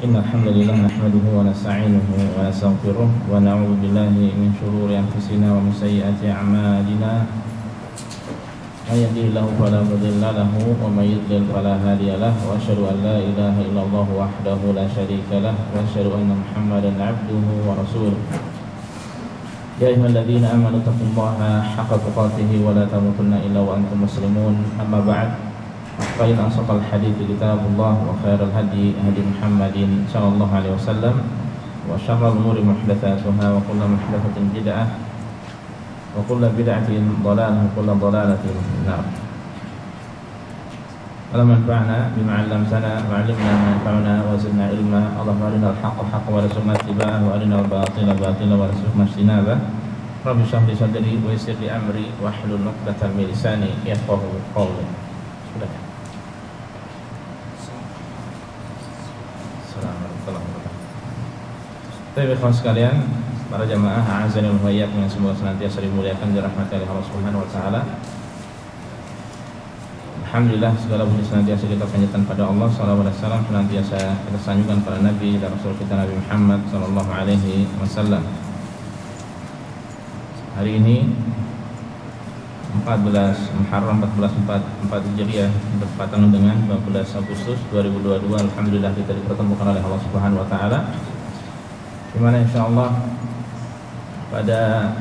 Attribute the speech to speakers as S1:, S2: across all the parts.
S1: إن الحمد لله نحمده ونستعينه ونستغفره ونعوذ بالله من شرور أنفسنا ومن سيئات أعمالنا من يهده الله فلا مضل له ومن يضلل فلا هادي له وأشهد أن لا إله إلا الله وحده لا شريك له وأشهد أن محمدا عبده ورسوله يا أيها الذين آمنوا اتقوا الله حق تقاته ولا تموتن إلا وأنتم مسلمون أما بعد فإن أصدق الحديث كتاب الله وخير الهدي هدي محمد صلى الله عليه وسلم وشر الأمور محدثاتها وكل محدثة بدعة وكل بدعة ضلالة وكل ضلالة في النار. اللهم انفعنا بما علمتنا وعلمنا ما ينفعنا وزدنا علما. اللهم أرنا الحق حقا وارزقنا اتباعه وأرنا الباطل باطلا وارزقنا اجتنابه. رب اشرح لي صدري ويسر لي أمري واحلل عقدة من لساني يفقهوا قولي. Sudah. Assalamualaikum warahmatullahi wabarakatuh. Baik, kawan sekalian, para jamaah a'azzani wa iyyakum yang semoga senantiasa dimuliakan dirahmati oleh Allah Subhanahu wa taala. Alhamdulillah, segala puji senantiasa kita panjatkan pada Allah. Sallallahu alaihi wasallam, senantiasa kita sanjungkan para nabi dan rasul kita Nabi Muhammad sallallahu alaihi wasallam. Hari ini 14 Muharram 1444 Hijriah bertepatan dengan 15 Agustus 2022. Alhamdulillah kita dipertemukan oleh Allah Subhanahu wa taala, di mana insyaallah pada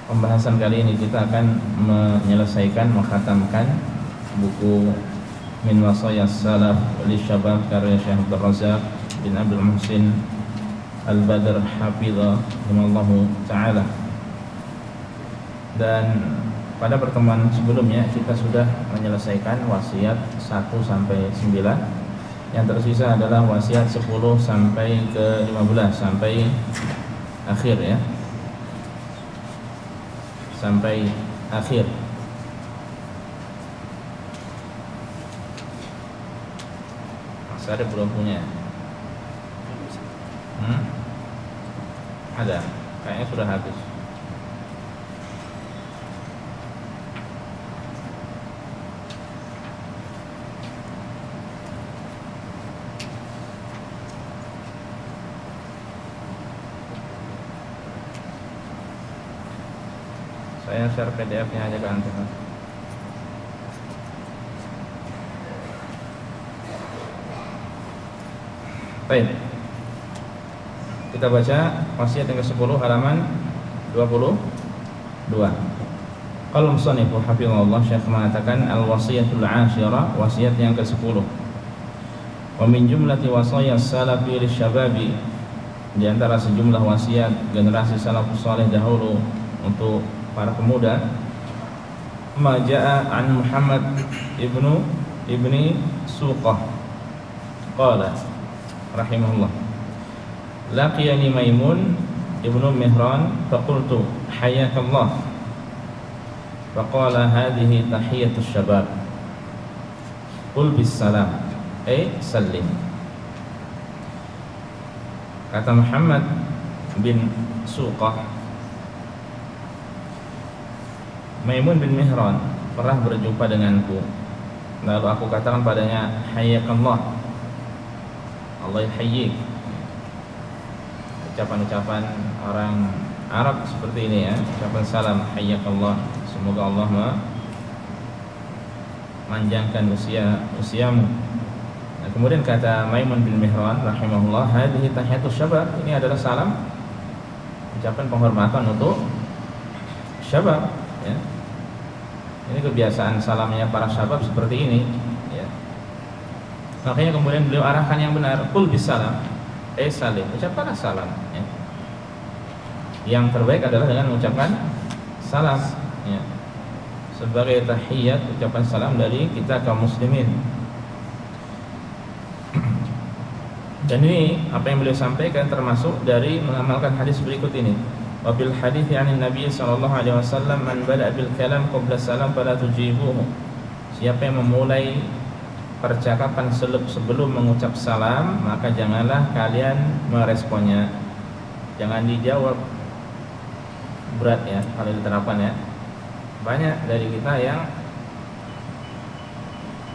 S1: pembahasan kali ini kita akan menyelesaikan mengkhatamkan buku Min Wasayas Salaf li Syabab karya Syekh Abdul Razak bin Abdul Muhsin Al-Badr hafizahullah taala. Dan pada pertemuan sebelumnya kita sudah menyelesaikan wasiat 1 sampai 9. Yang tersisa adalah wasiat 10 sampai ke 15 sampai akhir ya. Sampai akhir. Mas ada belum punya? Ada. Kayaknya sudah habis. Saya share PDF-nya aja ke antum. Baik. Kita baca wasiat yang ke-10 halaman 22. Qala musannif hafizahullah, Syekh mengatakan al-wasiyatul 'ashirah, wasiat yang ke-10. Wa min jumlati wasayas salafi lisyababi, di antara sejumlah wasiat generasi salafus saleh dahulu untuk para pemuda, maja'a an Muhammad ibni Suqah qala rahimahullah, laqiyani Maimun ibnu Mihran faqultu hayyakallah faqala hadhihi tahiyatus syabab qul bis salam ay sallim. Kata Muhammad bin Suqah, Maimun bin Mihran pernah berjumpa denganku, lalu aku katakan padanya hayyakallah, Allah yahyik. Ucapan-ucapan orang Arab seperti ini ya, ucapan salam hayyakallah, semoga Allah memanjangkan usiamu. Nah, kemudian kata Maimun bin Mihran rahimahullah, hadhihi tahiyatus syabab, ini adalah salam, ucapan penghormatan untuk syabab ya. Ini kebiasaan salamnya para syabab seperti ini ya. Makanya kemudian beliau arahkan yang benar, qul bisalam salim, ucapkanlah salam ya. Yang terbaik adalah dengan mengucapkan salam ya, sebagai tahiyat, ucapan salam dari kita kaum muslimin. Dan ini apa yang beliau sampaikan termasuk dari mengamalkan hadis berikut ini. Wabil hadits 'anil Nabi sallallahu alaihi wasallam, man bada bil kalam qabla salam fala tujibuhu. Siapa yang memulai percakapan sebelum mengucap salam, maka janganlah kalian meresponnya. Jangan dijawab. Berat ya kalau diterapkan ya. Banyak dari kita yang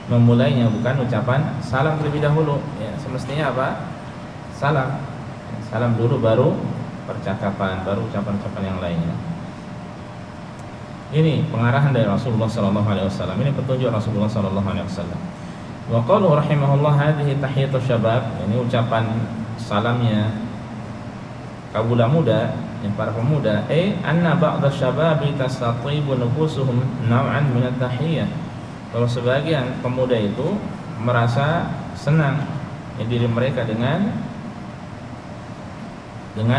S1: memulainya, bukan ucapan salam terlebih dahulu. Ya, semestinya apa? Salam. Salam dulu baru percakapan, baru ucapan-ucapan yang lainnya. Ini pengarahan dari Rasulullah sallallahu alaihi wasallam. Ini petunjuk Rasulullah sallallahu alaihi wasallam. Wa qalu rahimahullah hadhihi tahiyatus syabab. Ini ucapan salamnya kaula muda, yang para pemuda. Anna ba'dha syababi tastatibu nufusuhum naw'an min at-tahiyyah. Kalau sebagian pemuda itu merasa senang diri mereka dengan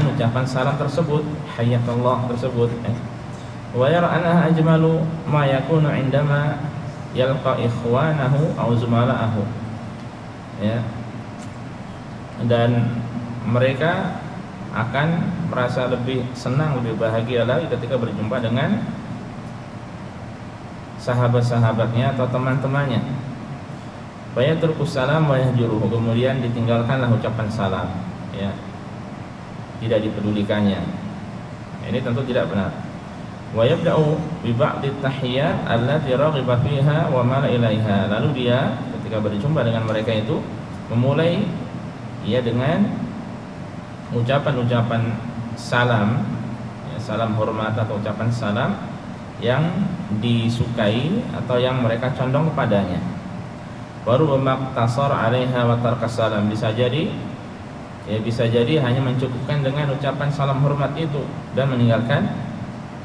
S1: ucapan salam tersebut, hayyakallah tersebut. Wa yara annaha ajmalu ma yakunu 'indama yalqa ikhwanahu aw zumala'ahu. Ya. Dan mereka akan merasa lebih senang, lebih bahagia lagi ketika berjumpa dengan sahabat-sahabatnya atau teman-temannya. Fa yatruku salam wa yahjuruhu. Kemudian ditinggalkanlah ucapan salam, ya. Tidak dipedulikannya. Ini tentu tidak benar. Wa yabda'u bi ba'di tahiyyat allati raghiba fiha wa mala ilaiha. Lalu dia ketika berjumpa dengan mereka itu memulai dengan ucapan-ucapan salam, ya, salam hormat atau ucapan salam yang disukai atau yang mereka condong kepadanya. Baru memaktasar 'alaiha wa tarkas salam. Bisa jadi hanya mencukupkan dengan ucapan salam hormat itu dan meninggalkan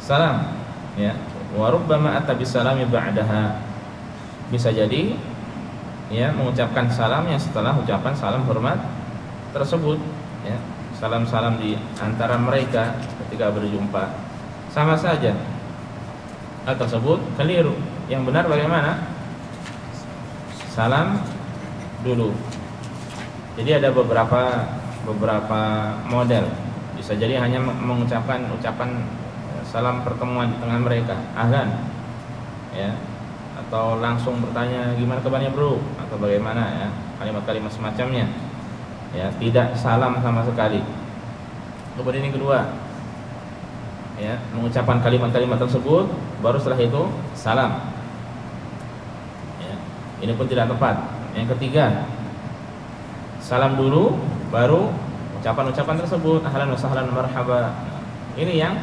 S1: salam, ya. Wa rubbama ata bisalami ba'daha. Bisa jadi ya mengucapkan salamnya setelah ucapan salam hormat tersebut, ya. Salam-salam di antara mereka ketika berjumpa sama saja. Hal tersebut keliru. Yang benar bagaimana? Salam dulu. Jadi ada beberapa model. Bisa jadi hanya mengucapkan ucapan salam pertemuan di tengah mereka, ahlan, ya, atau langsung bertanya gimana kabarnya bro, atau bagaimana, ya, kalimat-kalimat semacamnya, ya, tidak salam sama sekali. Kemudian yang kedua, ya, mengucapkan kalimat-kalimat tersebut, baru setelah itu salam, ya, ini pun tidak tepat. Yang ketiga, salam dulu baru ucapan-ucapan tersebut, ahlan wa sahlan marhaba. Ini yang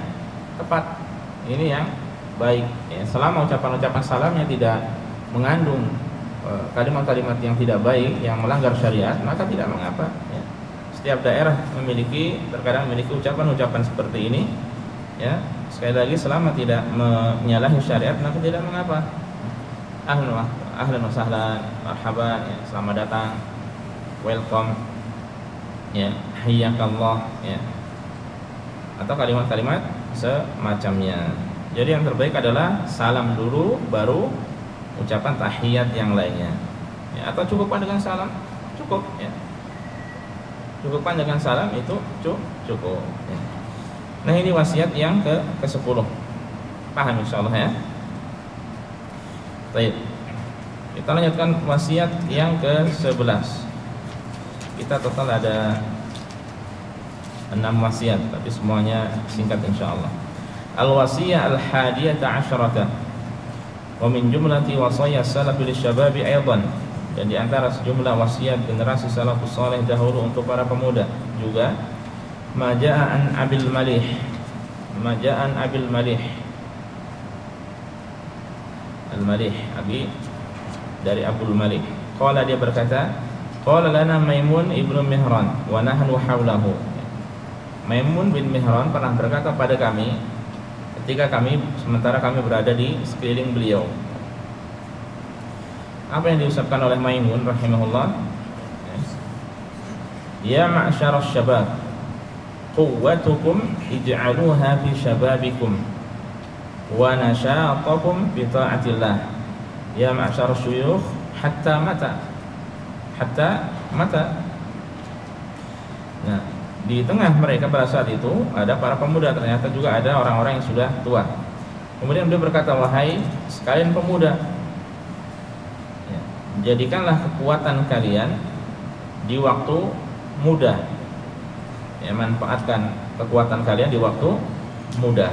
S1: tepat, ini yang baik, ya. Selama ucapan-ucapan salamnya tidak mengandung kalimat-kalimat yang tidak baik, yang melanggar syariat, maka tidak mengapa, ya. Setiap daerah terkadang memiliki ucapan-ucapan seperti ini, ya. Sekali lagi, selama tidak menyalahi syariat, maka tidak mengapa. Ahlan wa sahlan marhaban, ya, selamat datang, welcome, ya, hayyakallah, ya, atau kalimat-kalimat semacamnya. Jadi yang terbaik adalah salam dulu baru ucapan tahiyat yang lainnya, ya, atau cukupkan dengan salam, cukup, ya. Cukupkan dengan salam itu cukup, ya. Nah, ini wasiat yang ke-10. Paham insyaallah, ya. Baik. Kita lanjutkan wasiat yang ke-11. Kita total ada 6 wasiat, tapi semuanya singkat insyaallah. Al-wasiyah al-hadiyata asyrata wa min jumlati wasaya salaf lisyababi aidan. Dan di antara sejumlah wasiat generasi salafus saleh dahulu untuk para pemuda juga, maja'an abil malih al-malih abi dari Abdul Malik. Qala, dia berkata, qala lana Maimun ibnu Mihran wa nahnu haulahu. Maimun bin Mihran pernah berkata pada kami sementara kami berada di sekeliling beliau. Apa yang diucapkan oleh Maimun rahimahullah? Ya ma'syarasy syabab, quwwatukum ij'aluha fi syababikum wa nasyatakum fi ta'atillah. Ya ma'syarasy syuyukh, hatta mata. Nah, di tengah mereka pada saat itu ada para pemuda, ternyata juga ada orang-orang yang sudah tua. Kemudian beliau berkata, wahai sekalian pemuda, ya, jadikanlah kekuatan kalian di waktu muda, ya, manfaatkan kekuatan kalian di waktu muda.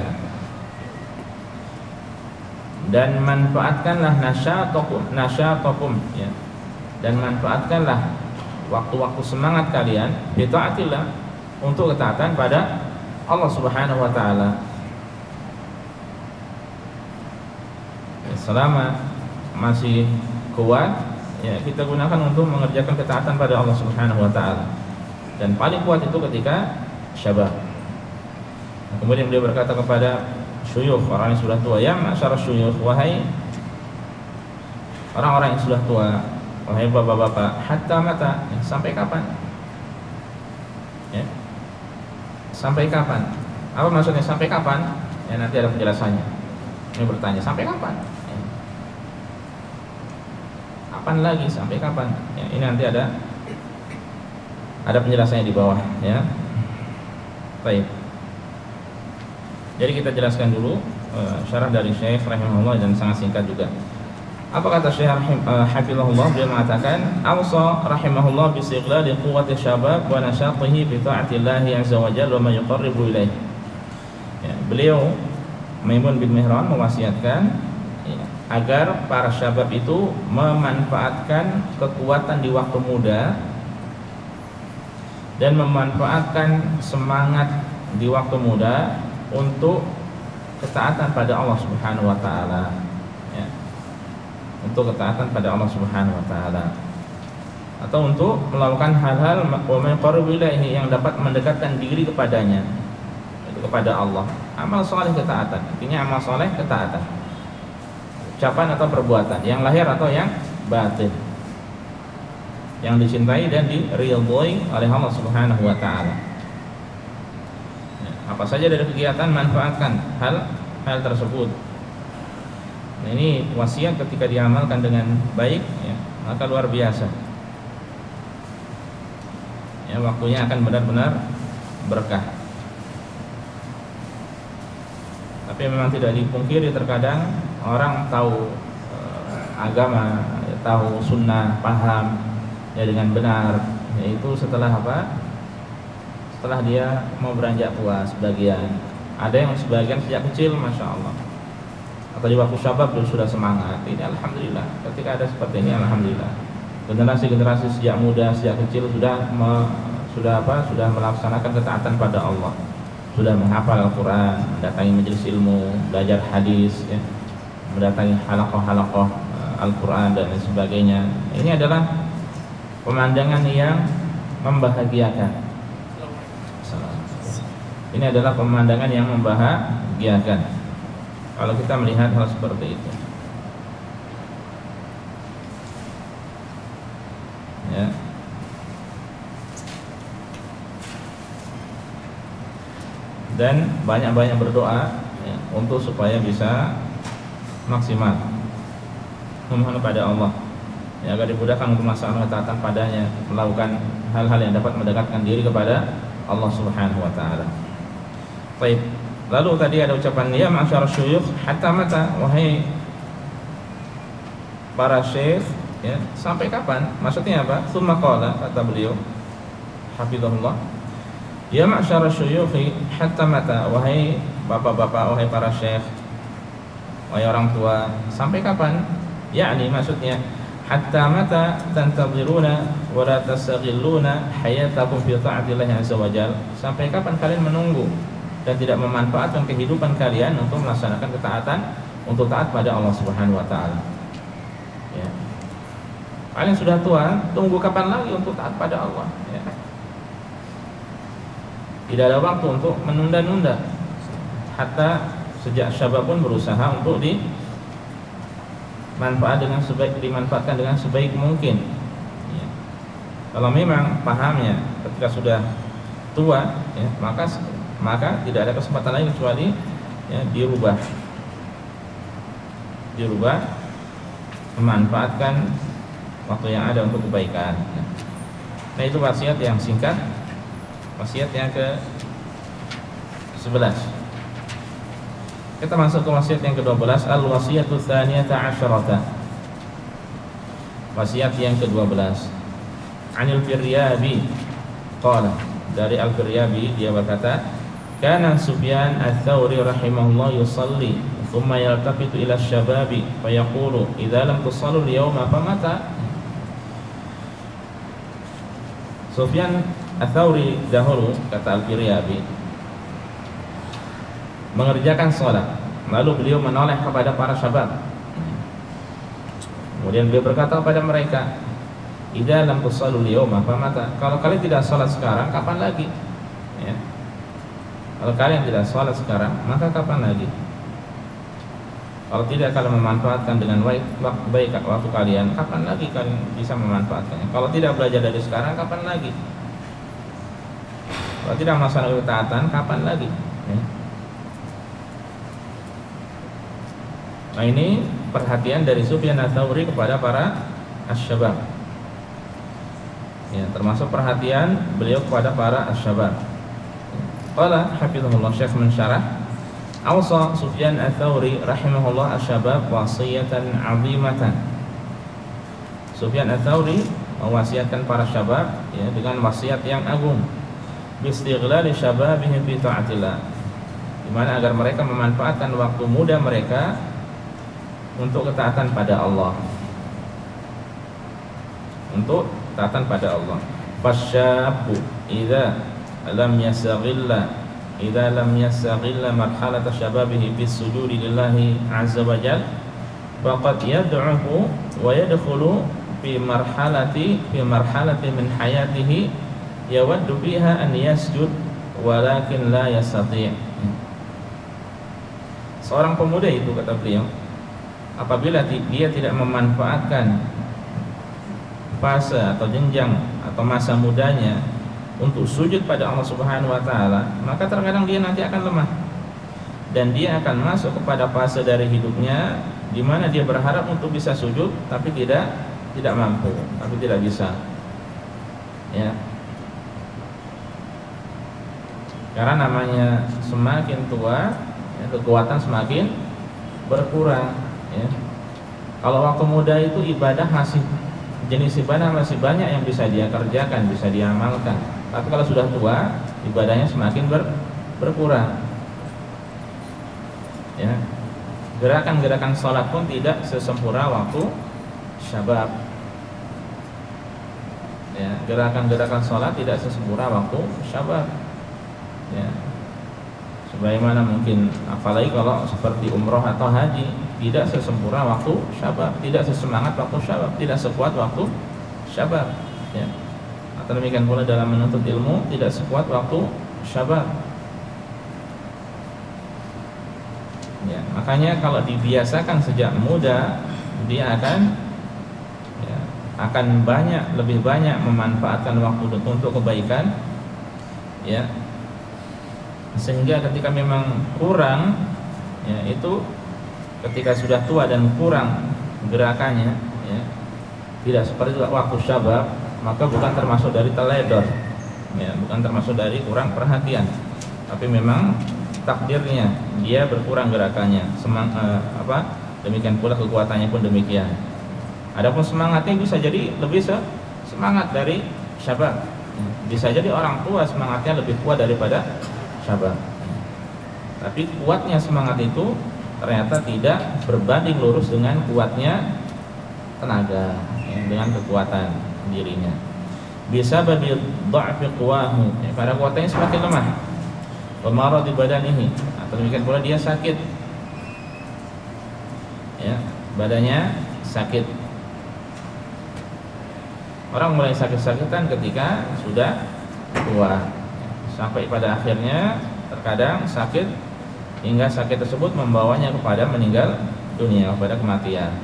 S1: dan manfaatkanlah nasyatakum ya. Dan manfaatkanlah waktu-waktu semangat kalian bi taatillah untuk ketaatan pada Allah Subhanahu wa taala. Selama masih kuat ya, kita gunakan untuk mengerjakan ketaatan pada Allah Subhanahu wa taala. Dan paling kuat itu ketika syabab. Nah, kemudian beliau berkata kepada syuyukh, orang yang sudah tua, ya ma'syarasy syuyukh, wahai orang-orang yang sudah tua, wahai bapak-bapak, hatta mata, ya, sampai kapan? Ya. Sampai kapan? Apa maksudnya sampai kapan? Ya nanti ada penjelasannya. Ini bertanya, sampai kapan? Ya. Kapan lagi? Sampai kapan? Ya, ini nanti ada penjelasannya di bawah, ya. Baik. Jadi kita jelaskan dulu syarah dari Syekh rahimahullah dan sangat singkat juga. Apa kata Syekh hafizahullah? Beliau mengatakan, "Awsa rahimahullah bi istiqlali quwwati syabab wa nasyatihi bi ta'atillahi azza wa jalla wa ma yuqarribu ilaih." Ya, beliau Maimun bin Mihran mewasiatkan ya, agar para syabab itu memanfaatkan kekuatan di waktu muda dan memanfaatkan semangat di waktu muda untuk ketaatan pada Allah Subhanahu wa taala ya. Untuk ketaatan pada Allah Subhanahu wa taala atau untuk melakukan hal-hal yang dapat mendekatkan diri kepadanya, itu kepada Allah. Amal soleh ketaatan, artinya amal soleh ketaatan, ucapan atau perbuatan, yang lahir atau yang batin, yang dicintai dan diridhoi oleh Allah Subhanahu wa taala. Apa saja dari kegiatan manfaatkan hal tersebut. Nah, ini wasiat ketika diamalkan dengan baik ya, maka luar biasa. Ya, waktunya akan benar-benar berkah. Tapi memang tidak dipungkiri terkadang orang tahu agama, tahu sunnah, paham ya dengan benar, yaitu setelah apa? Setelah dia mau beranjak tua sebagian. Ada yang sebagian sejak kecil, masya Allah, atau di waktu syabab sudah semangat. Ini alhamdulillah. Ketika ada seperti ini, alhamdulillah. Generasi sejak muda, sejak kecil sudah melaksanakan ketaatan pada Allah, sudah menghafal Al-Quran, mendatangi majelis ilmu, belajar hadis, ya, mendatangi halaqah-halaqah Al-Quran dan lain sebagainya. Ini adalah pemandangan yang membahagiakan. Ini adalah pemandangan yang membahagiakan kalau kita melihat hal seperti itu. Ya. Dan banyak-banyak berdoa ya, untuk supaya bisa maksimal memohon kepada Allah ya, agar dimudahkan untuk melaksanakan ketaatan padanya, melakukan hal-hal yang dapat mendekatkan diri kepada Allah Subhanahu wa taala. Baik. Lalu tadi ada ucapan ya ma'syarasy syuyukh hatta mata, wahai para syekh ya, sampai kapan? Maksudnya apa? Tsumma qala, kata beliau hafizahullah, ya ma'syarasy syuyukh hatta mata, wahai bapak-bapak, wahai para syekh, wahai orang tua, sampai kapan? Yakni maksudnya hatta mata tantaziruna wa la tastaghilluna hayatakum fi ta'atillahi azza wa jalla, sampai kapan kalian menunggu dan tidak memanfaatkan kehidupan kalian untuk melaksanakan ketaatan, untuk taat pada Allah Subhanahu wa taala. Ya. Kalian sudah tua, tunggu kapan lagi untuk taat pada Allah, ya. Tidak ada waktu untuk menunda-nunda. Hatta sejak syabab pun berusaha untuk dimanfaatkan dengan sebaik mungkin. Ya. Kalau memang pahamnya ketika sudah tua, ya, maka tidak ada kesempatan lain kecuali ya, dirubah, memanfaatkan waktu yang ada untuk kebaikan. Nah, itu wasiat yang singkat. Wasiat yang ke-11. Kita masuk ke wasiat yang ke-12, al-wasiyatu tsaniyata asyarata. Wasiat yang ke-12. Anil Firyabi qala, dari Al-Firyabi dia berkata, kana Sufyan ats-Tsauri rahimahullah yusalli thumma yaltafitu ila syababi fayaqulu idza lam tusallu al-yawma famata. Sufyan Ats-Tsauri dahulu, kata Al-Firyabi, mengerjakan sholat, lalu beliau menoleh kepada para syabab. Kemudian beliau berkata kepada mereka, idza lam tusallu al-yawma famata. Kalau kalian tidak sholat sekarang, kapan lagi? Ya. Kalau kalian tidak sholat sekarang, maka kapan lagi? Kalau tidak kalian memanfaatkan dengan baik waktu kalian, kapan lagi kalian bisa memanfaatkannya? Kalau tidak belajar dari sekarang, kapan lagi? Kalau tidak melaksanakan ketaatan, kapan lagi? Ya. Nah, ini perhatian dari Sufyan Ats-Tsauri kepada para asy-syabab. Ya, termasuk perhatian beliau kepada para asy-syabab. Qala hafizahullah, Syekh mensyarah, awsa Sufyan Ats-Tsauri rahimahullah asy-syabab wasiyatan 'azimatan. Sufyan Ats-Tsauri mewasiatkan para syabab, ya, dengan wasiat yang agung, bistighlali syababihim fi ta'atillah, di mana agar mereka memanfaatkan waktu muda mereka untuk ketaatan pada Allah. Untuk ketaatan pada Allah. Fasyabu idza lam yastaghilla marhalata syababihi bis sujudi lillahi azza wa jalla faqad yad'uhu wa yadkhulu fi marhalati min hayatihi yawaddu biha an yasjud walakin la yastati'. Seorang pemuda itu, kata beliau, apabila dia tidak memanfaatkan fase atau jenjang atau masa mudanya untuk sujud pada Allah Subhanahu wa taala, maka terkadang dia nanti akan lemah dan dia akan masuk kepada fase dari hidupnya di mana dia berharap untuk bisa sujud tapi tidak mampu, tapi tidak bisa. Ya. Karena namanya semakin tua, ya, kekuatan semakin berkurang, ya. Kalau waktu muda itu ibadah jenis ibadah masih banyak yang bisa dia kerjakan, bisa dia amalkan. Tapi kalau sudah tua, ibadahnya semakin berkurang. Ya. Gerakan-gerakan sholat pun tidak sesempurna waktu syabab. Ya, gerakan-gerakan sholat tidak sesempurna waktu syabab. Ya. Sebagaimana mungkin, apalagi kalau seperti umroh atau haji, tidak sesempurna waktu syabab, tidak sesemangat waktu syabab, tidak sekuat waktu syabab. Ya. Atau demikian pula dalam menuntut ilmu, tidak sekuat waktu syabab. Ya, makanya kalau dibiasakan sejak muda, dia akan lebih banyak memanfaatkan waktu untuk kebaikan, ya. Sehingga ketika memang kurang, ya, itu ketika sudah tua dan kurang gerakannya, ya, tidak seperti waktu syabab, maka bukan termasuk dari teledor, ya, bukan termasuk dari kurang perhatian, tapi memang takdirnya dia berkurang gerakannya, demikian pula kekuatannya pun demikian. Adapun semangatnya bisa jadi lebih semangat dari syabab. Bisa jadi orang tua semangatnya lebih kuat daripada syabab. Tapi kuatnya semangat itu ternyata tidak berbanding lurus dengan kuatnya tenaga, ya, dengan kekuatan dirinya. Bisa babil dha'fi quwahu, ya, karena kuatannya semakin lemah. Wa marad badanihi, atau demikian pula dia sakit. Ya, badannya sakit. Orang mulai sakit-sakitan ketika sudah tua, sampai pada akhirnya terkadang sakit hingga sakit tersebut membawanya kepada meninggal dunia, kepada kematian.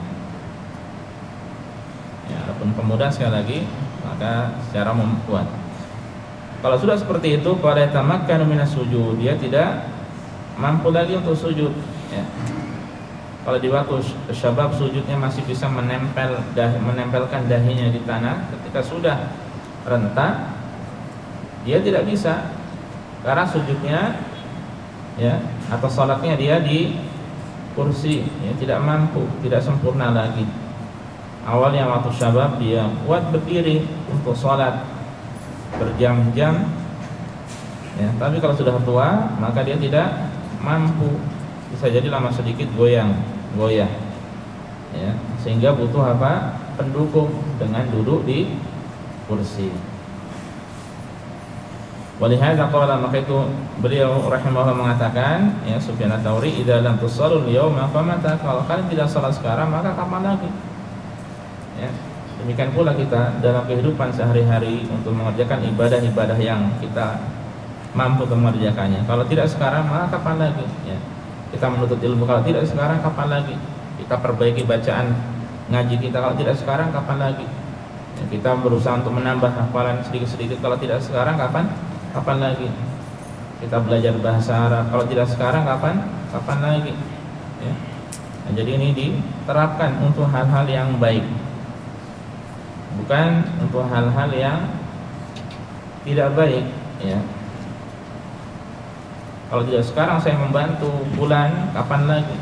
S1: Ya, adapun pemuda sekali lagi, maka secara membuat. Kalau sudah seperti itu, pada tamakkanu minas sujud, dia tidak mampu lagi untuk sujud. Ya. Kalau di waktu syabab sujudnya masih bisa menempelkan dahinya di tanah, ketika sudah renta, dia tidak bisa, karena sujudnya, ya, atau sholatnya dia di kursi, ya, tidak mampu, tidak sempurna lagi. Awalnya waktu syabab dia kuat berdiri untuk sholat berjam-jam, ya, tapi kalau sudah tua maka dia tidak mampu, bisa jadi lama sedikit goyah, ya, sehingga butuh apa? Pendukung dengan duduk di kursi. Walihada qala, maka itu beliau rahimahullah mengatakan, ya, Sufyan Ats-Tsauri, idza lam tusallul yauma famata, kalau kalian tidak salat sekarang maka kapan lagi? Ya, demikian pula kita dalam kehidupan sehari-hari untuk mengerjakan ibadah-ibadah yang kita mampu mengerjakannya. Kalau tidak sekarang maka kapan lagi? Ya, kita menuntut ilmu, kalau tidak sekarang kapan lagi? Kita perbaiki bacaan ngaji kita, kalau tidak sekarang kapan lagi? Ya, kita berusaha untuk menambah hafalan sedikit-sedikit, kalau tidak sekarang kapan lagi? Kita belajar bahasa Arab, kalau tidak sekarang kapan lagi? Ya. Nah, jadi ini diterapkan untuk hal-hal yang baik, bukan untuk hal-hal yang tidak baik. Ya, kalau tidak sekarang saya membantu bulan, kapan lagi?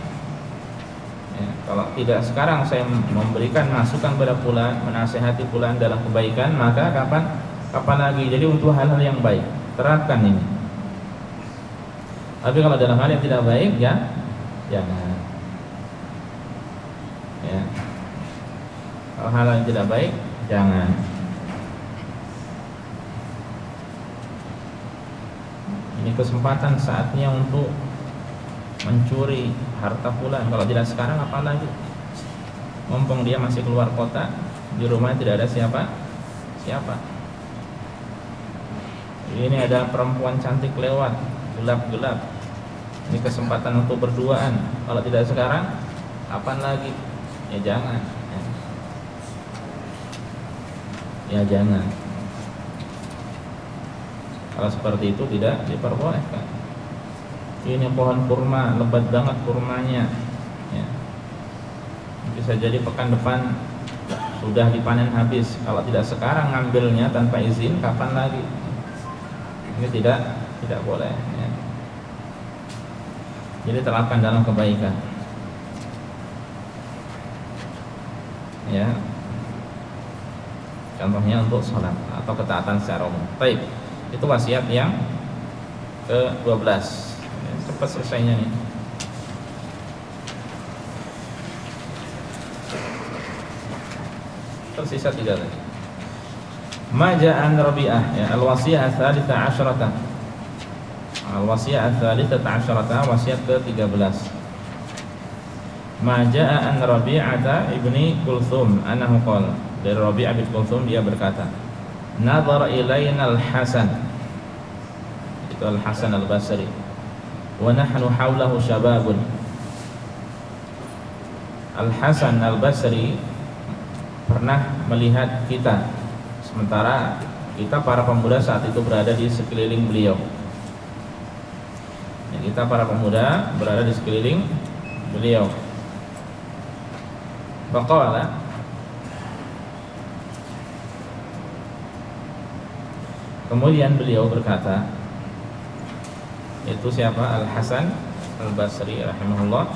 S1: Ya, kalau tidak sekarang saya memberikan masukan pada bulan, menasihati bulan dalam kebaikan, maka kapan lagi? Jadi untuk hal-hal yang baik terapkan ini. Tapi kalau dalam hal yang tidak baik, ya jangan. Ya, kalau hal yang tidak baik, jangan. Ini kesempatan saatnya untuk mencuri harta fulan. Kalau tidak sekarang, apa lagi? Mumpung dia masih keluar kota, di rumah tidak ada siapa. Ini ada perempuan cantik lewat, gelap. Ini kesempatan untuk berduaan. Kalau tidak sekarang, kapan lagi? Ya jangan. Ya jangan. Kalau seperti itu tidak diperbolehkan. Ini pohon kurma, lebat banget kurmanya, ya. Bisa jadi pekan depan sudah dipanen habis. Kalau tidak sekarang ngambilnya tanpa izin, kapan lagi? Ini tidak boleh, ya. Jadi terapkan dalam kebaikan, ya. Contohnya untuk sholat atau ketaatan secara umum. Baik, itu wasiat yang ke-12. Cepat selesainya nih. Tersisa 3 lagi. Maja'an Rabi'ah, ya, al-wasiyah ats-tsalitsah asyrata. Al-wasiyah ats-tsalitsah asyrata, wasiat ke-13. Maja'an Rabi'ata ibni Kulthum annahu qala, dari Rabi'ah bin Kulthum dia berkata, nadhara ilaina al-Hasan, itu al-Hasan al-Basri, wa nahnu haulahu syababun. Al-Hasan al-Basri pernah melihat kita, sementara kita para pemuda saat itu berada di sekeliling beliau. Ya, kita para pemuda berada di sekeliling beliau. Faqala, kemudian beliau berkata, itu siapa? Al-Hasan al-Basri rahimahullah,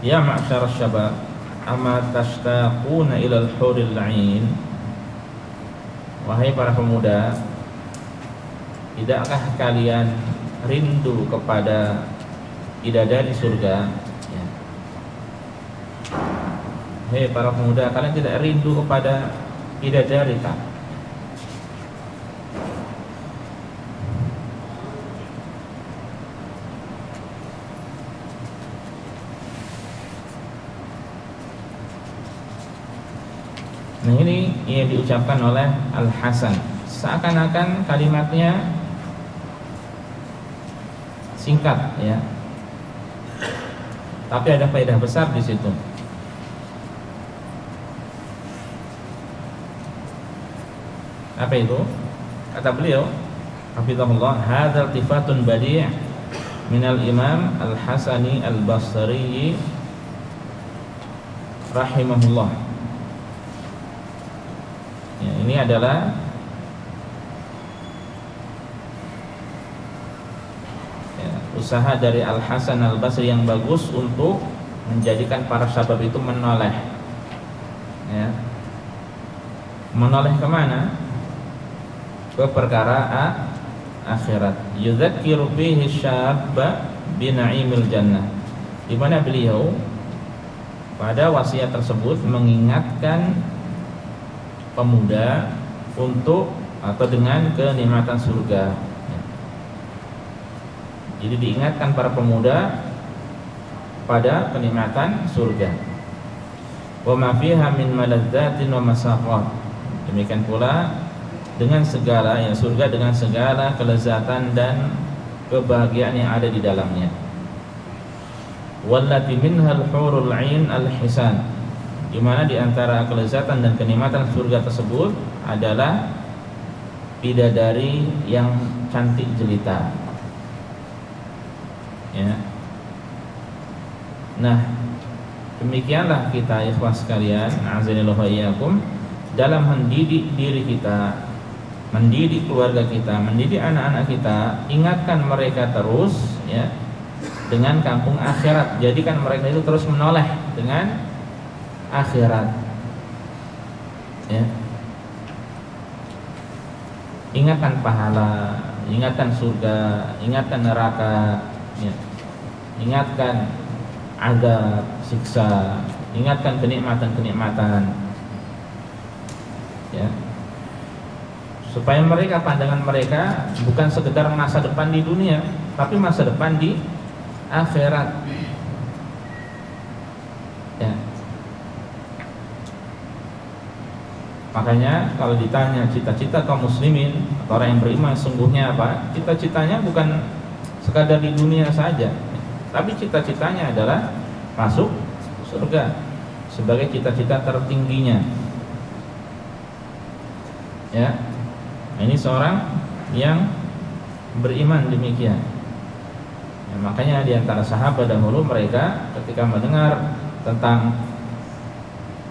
S1: ya ma'syar syabab, amma tashtaquna ila al-huril 'ain. Wahai para pemuda, tidakkah kalian rindu kepada bidadari surga? Ya. Hei para pemuda, kalian tidak rindu kepada bidadari kah? Nah, ini yang diucapkan oleh Al-Hasan, seakan-akan kalimatnya singkat, ya, tapi ada faedah besar di situ. Apa itu? Kata beliau, hafizahullah, hadzal tifatun badi' minal Imam Al-Hasani Al-Basri rahimahullah. Ya, ini adalah usaha dari Al-Hasan Al-Basri yang bagus untuk menjadikan para sahabat itu menoleh, ya. Menoleh kemana? Ke perkara akhirat. Yudzakiru fihi syabba bina'imil jannah. di mana beliau pada wasiat tersebut mengingatkan pemuda untuk atau dengan kenikmatan surga. Jadi diingatkan para pemuda pada kenikmatan surga. Wa ma fiha min maladzatin wa masaqat. Demikian pula dengan segala surga dengan segala kelezatan dan kebahagiaan yang ada di dalamnya. Wallati minhal hurul 'ain al-hisan. Di mana di antara kelezatan dan kenikmatan surga tersebut adalah bidadari yang cantik jelita. Ya. Nah, demikianlah kita ikhwas sekalian, azanillahu wa iyyakum, dalam mendidik diri kita, mendidik keluarga kita, mendidik anak-anak kita, ingatkan mereka terus ya dengan kampung akhirat. Jadikan mereka itu terus menoleh dengan akhirat. Ya. Ingatkan pahala, ingatkan surga, ingatkan neraka, ya. Ingatkan azab, siksa, ingatkan kenikmatan-kenikmatan, ya. Supaya mereka, pandangan mereka bukan sekedar masa depan di dunia, tapi masa depan di akhirat. Ya. Makanya kalau ditanya cita-cita kaum muslimin atau orang yang beriman sungguhnya apa? Cita-citanya bukan sekadar di dunia saja, tapi cita-citanya adalah masuk surga sebagai cita-cita tertingginya. Ya. Ini seorang yang beriman demikian. Ya, makanya di antara sahabat dahulu mereka ketika mendengar tentang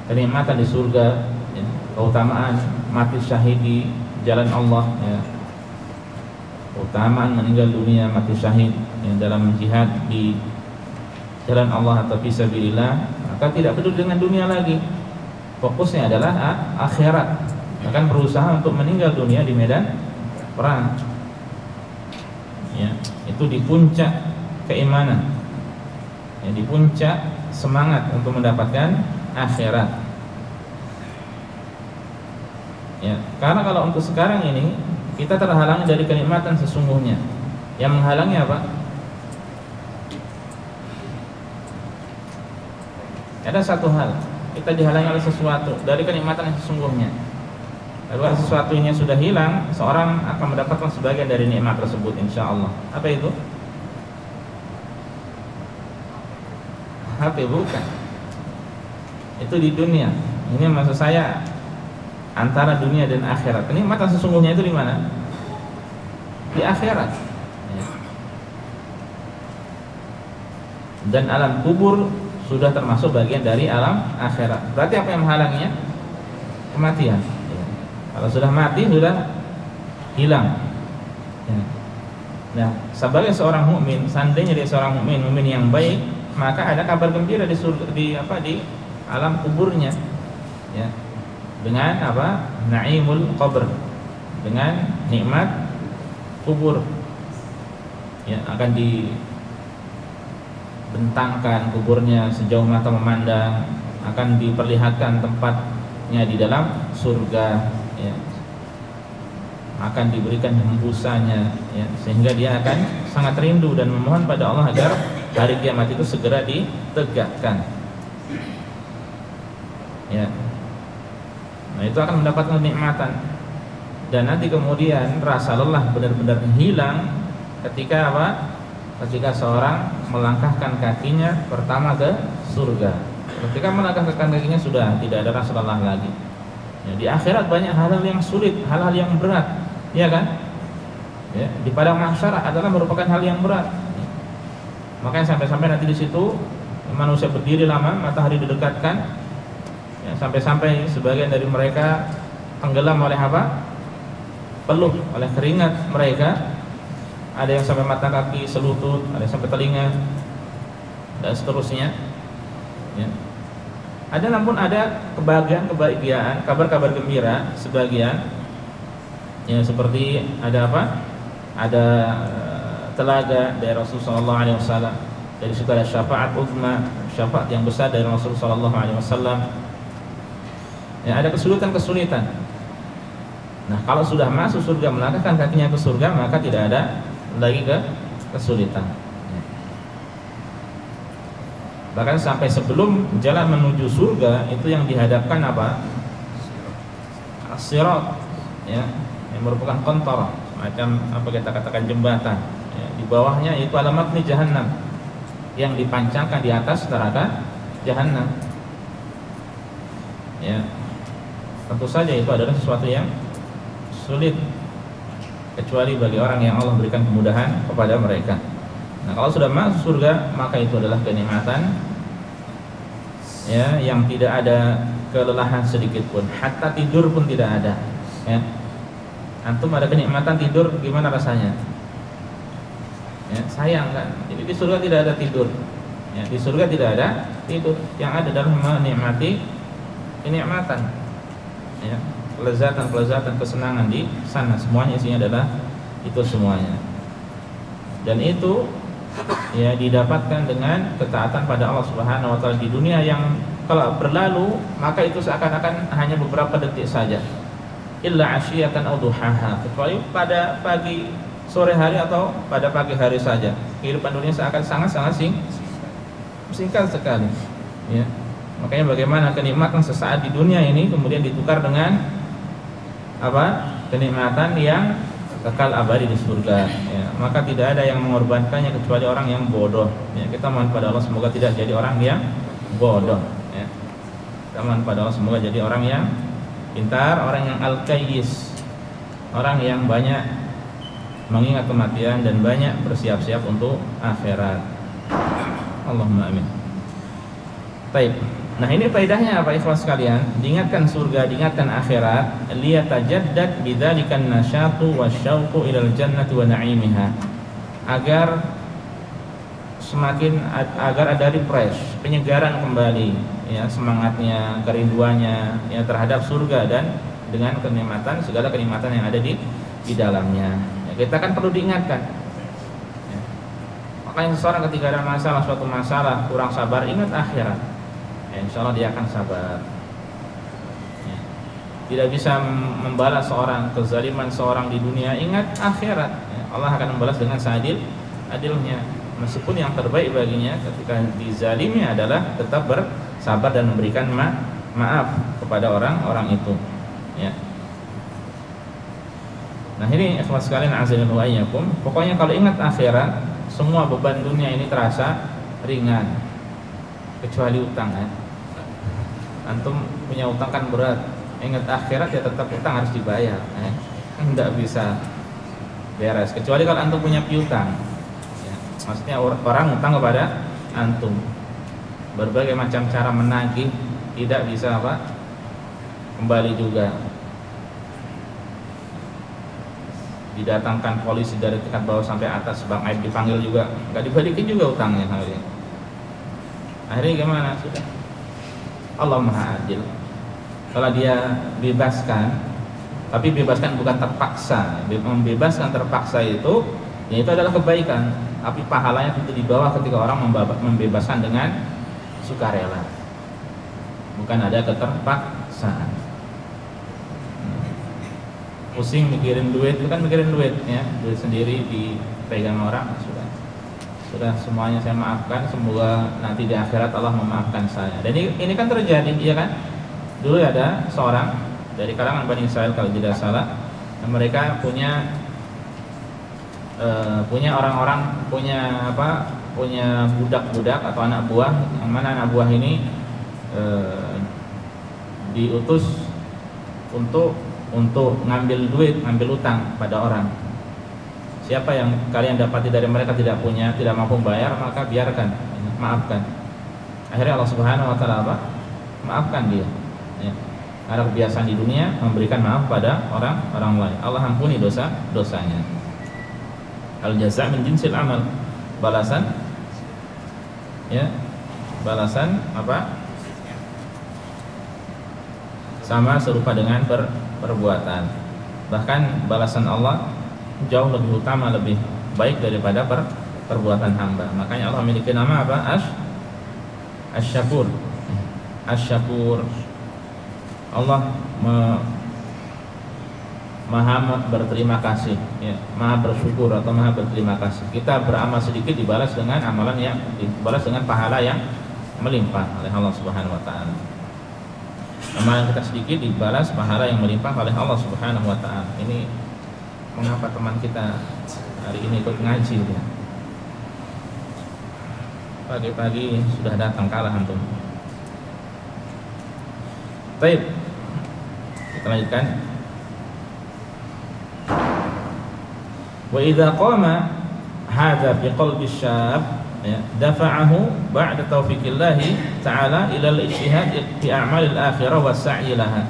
S1: kenikmatan di surga, ya, keutamaan mati syahid di jalan Allah, ya, keutamaan meninggal dunia mati syahid ya, dalam jihad di jalan Allah atau fisabilillah, maka tidak peduli dengan dunia lagi. Fokusnya adalah akhirat. Akan berusaha untuk meninggal dunia di medan perang. Ya, itu di puncak keimanan. Ya, di puncak semangat untuk mendapatkan akhirat. Ya, karena kalau untuk sekarang ini kita terhalangi dari kenikmatan sesungguhnya. Yang menghalangi apa? Ada satu hal, kita dihalangi oleh sesuatu dari kenikmatan yang sesungguhnya. Lalu sesuatu ini sudah hilang, seorang akan mendapatkan sebagian dari nikmat tersebut insya Allah. Apa itu? HP bukan. Itu di dunia. Ini maksud saya antara dunia dan akhirat. Kenikmatan sesungguhnya itu di mana? Di akhirat. Ya. Dan alam kubur sudah termasuk bagian dari alam akhirat. Berarti apa yang menghalanginya? Kematian. Kalau sudah mati sudah hilang. Ya. Nah, sebagai seorang mukmin, seandainya dia seorang mukmin yang baik, maka ada kabar gembira di surga, di alam kuburnya. Ya. Dengan apa? Naimul qabr. Dengan nikmat kubur. Ya, akan dibentangkan kuburnya sejauh mata memandang, akan diperlihatkan tempatnya di dalam surga. Ya, akan diberikan hembusannya, ya, sehingga dia akan sangat rindu dan memohon pada Allah agar hari kiamat itu segera ditegakkan. Ya, nah itu akan mendapatkan kenikmatan dan nanti kemudian rasa lelah benar-benar hilang ketika apa? Ketika seorang melangkahkan kakinya pertama ke surga. Ketika melangkahkan kakinya sudah tidak ada rasa lelah lagi. Ya, di akhirat banyak hal-hal yang sulit, hal-hal yang berat, ya kan? Ya, di padang mahsyar adalah merupakan hal yang berat. Makanya sampai-sampai nanti di situ manusia berdiri lama, matahari didekatkan, ya, sampai-sampai sebagian dari mereka tenggelam oleh apa? Peluh, oleh keringat mereka. Ada yang sampai mata kaki, selutut, ada yang sampai telinga, dan seterusnya. Ya. Ada namun ada kebahagiaan, kabar-kabar gembira sebagian. Ya, seperti ada apa? Ada telaga dari Rasulullah SAW. Dari situ ada syafaat uzma, syafaat yang besar dari Rasulullah sallallahu alaihi wasallam. Ya, ada kesulitan-kesulitan. Nah, kalau sudah masuk surga, melangkahkan kakinya ke surga, maka tidak ada lagi kesulitan. Bahkan sampai sebelum jalan menuju surga itu yang dihadapkan apa? As-sirat, ya, yang merupakan kontor, macam apa kita katakan jembatan. Ya, di bawahnya itu alamat nih jahannam yang dipancangkan di atas neraka jahannam. Ya, tentu saja itu adalah sesuatu yang sulit kecuali bagi orang yang Allah berikan kemudahan kepada mereka. Nah, kalau sudah masuk surga, maka itu adalah kenikmatan, ya, yang tidak ada kelelahan sedikit pun, hatta tidur pun tidak ada. Ya, antum ada kenikmatan tidur, gimana rasanya? Ya, sayang kan? Jadi di surga tidak ada tidur. Ya, di surga tidak ada tidur. Yang ada adalah menikmati kenikmatan. Ya, kelezatan, kesenangan di sana. Semuanya isinya adalah itu semuanya. Dan itu ya didapatkan dengan ketaatan pada Allah Subhanahu wa taala di dunia yang kalau berlalu maka itu seakan-akan hanya beberapa detik saja. Illa asyiyatan aw duhaha, kecuali pada pagi sore hari atau pada pagi hari saja. Kehidupan dunia seakan sangat-sangat singkat sekali. Ya. Makanya bagaimana kenikmatan sesaat di dunia ini kemudian ditukar dengan apa? Kenikmatan yang kekal abadi di surga. Ya. Maka tidak ada yang mengorbankannya kecuali orang yang bodoh. Ya. Kita mohon pada Allah semoga tidak jadi orang yang bodoh. Ya. Kita mohon pada Allah semoga jadi orang yang pintar, orang yang al-qayyis, orang yang banyak mengingat kematian dan banyak bersiap-siap untuk akhirat. Allahumma amin. Baik. Nah, ini faedahnya apa ikhwas sekalian? Diingatkan surga, diingatkan akhirat, liyatajaddad bidzalikan nasyatu wasyauqu ilal jannati wa na'imiha. Agar ada refresh, penyegaran kembali, ya, semangatnya, kerinduannya, ya, terhadap surga dan dengan kenikmatan, segala kenikmatan yang ada di dalamnya. Kita kan perlu diingatkan. Ya. Makanya seseorang ketika ada masalah, suatu masalah, kurang sabar, ingat akhirat. Ya, insya Allah dia akan sabar. Ya. Tidak bisa membalas seorang kezaliman seorang di dunia, ingat akhirat. Ya. Allah akan membalas dengan seadil-adilnya. Meskipun yang terbaik baginya ketika dizalimi adalah tetap bersabar dan memberikan maaf kepada orang-orang itu. Ya. Nah, ini ikhwas sekalian azza wa iyyakum. Pokoknya kalau ingat akhirat, semua beban dunia ini terasa ringan. Kecuali utang, ya. Antum punya utang kan berat. Ingat akhirat ya tetap utang harus dibayar, ya. Enggak bisa beres. Kecuali kalau antum punya piutang. Ya. Maksudnya orang utang kepada antum. Berbagai macam cara menagih tidak bisa apa? Kembali juga. Didatangkan polisi dari tingkat bawah sampai atas, Bang Aib dipanggil juga, nggak dibalikin juga utangnya. Akhirnya gimana? Sudah, Allah Maha Adil. Kalau dia bebaskan, tapi bebaskan bukan terpaksa. Membebaskan terpaksa itu, ya itu adalah kebaikan. Tapi pahalanya tentu di bawah ketika orang membebaskan dengan sukarela. Bukan ada keterpaksaan. Pusing mikirin duit, itu kan mikirin duit, ya, duit sendiri dipegang orang, sudah semuanya saya maafkan, semoga nanti di akhirat Allah memaafkan saya. Dan ini kan terjadi, ya kan? Dulu ada seorang dari kalangan Bani Israel kalau tidak salah, mereka punya orang-orang, punya budak-budak atau anak buah, yang mana anak buah ini diutus untuk ngambil duit, ngambil utang pada orang. Siapa yang kalian dapati dari mereka tidak mampu bayar, maka biarkan, maafkan. Akhirnya Allah Subhanahu wa taala maafkan dia. Ya. Karena kebiasaan di dunia memberikan maaf pada orang lain. Allah ampuni dosanya. Al jazaa min jinsil amal. Balasan, ya. Balasan apa? Sama serupa dengan perbuatan. Bahkan balasan Allah jauh lebih utama, lebih baik daripada perbuatan hamba. Makanya Allah memiliki nama apa? Asy-Syakur. Asy-Syakur. Allah maha berterima kasih, ya, maha bersyukur atau maha berterima kasih. Kita beramal sedikit dibalas dengan amalan yang dibalas dengan pahala yang melimpah oleh Allah Subhanahu wa taala. Amalan kita sedikit dibalas pahala yang melimpah oleh Allah Subhanahu wa taala. Ini mengapa teman kita hari ini ikut ngaji ya. Pagi-pagi sudah datang, kalah antum. Baik. Kita lanjutkan. Wa idza qama hadza fi qalbi syab ya dafa'ahu ba'da taufiqillah ta'ala ila al-ijtihad fi a'malil akhirah wa sa'i laha.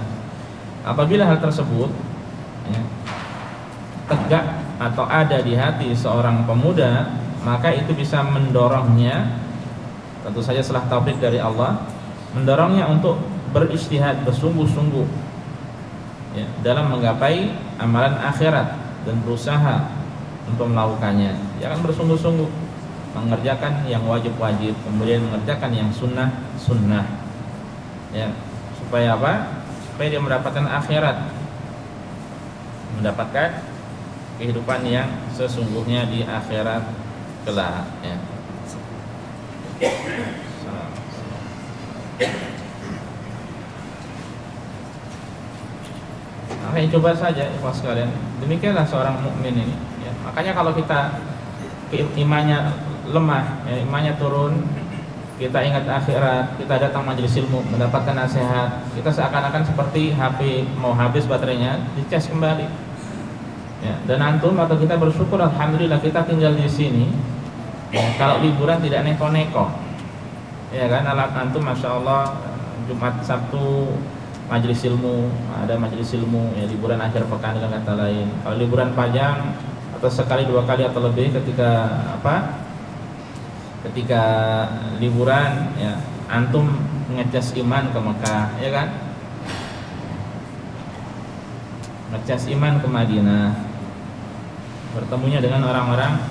S1: Apabila hal tersebut ya, tegak atau ada di hati seorang pemuda, maka itu bisa mendorongnya, tentu saja setelah taufik dari Allah, mendorongnya untuk berijtihad, bersungguh-sungguh ya, dalam menggapai amalan akhirat dan berusaha untuk melakukannya. Jangan bersungguh-sungguh mengerjakan yang wajib-wajib, kemudian mengerjakan yang sunnah ya, supaya apa? Supaya dia mendapatkan akhirat, mendapatkan kehidupan yang sesungguhnya di akhirat kelak ya. Makanya coba saja ikhwas sekalian, demikianlah seorang mukmin ini ya. Makanya kalau kita imannya lemah ya, imannya turun, kita ingat akhirat, kita datang majelis ilmu mendapatkan nasihat, kita seakan-akan seperti HP mau habis baterainya, dicas kembali ya. Dan antum atau kita bersyukur alhamdulillah kita tinggal di sini ya, kalau liburan tidak neko-neko ya kan. Alat antum masya Allah Jumat Sabtu majelis ilmu, ada majelis ilmu ya, liburan akhir pekan dengan kata lain. Kalau liburan panjang atau sekali dua kali atau lebih ketika ketika liburan ya, antum ngecas iman ke Mekah ya kan, ngecas iman ke Madinah, bertemunya dengan orang-orang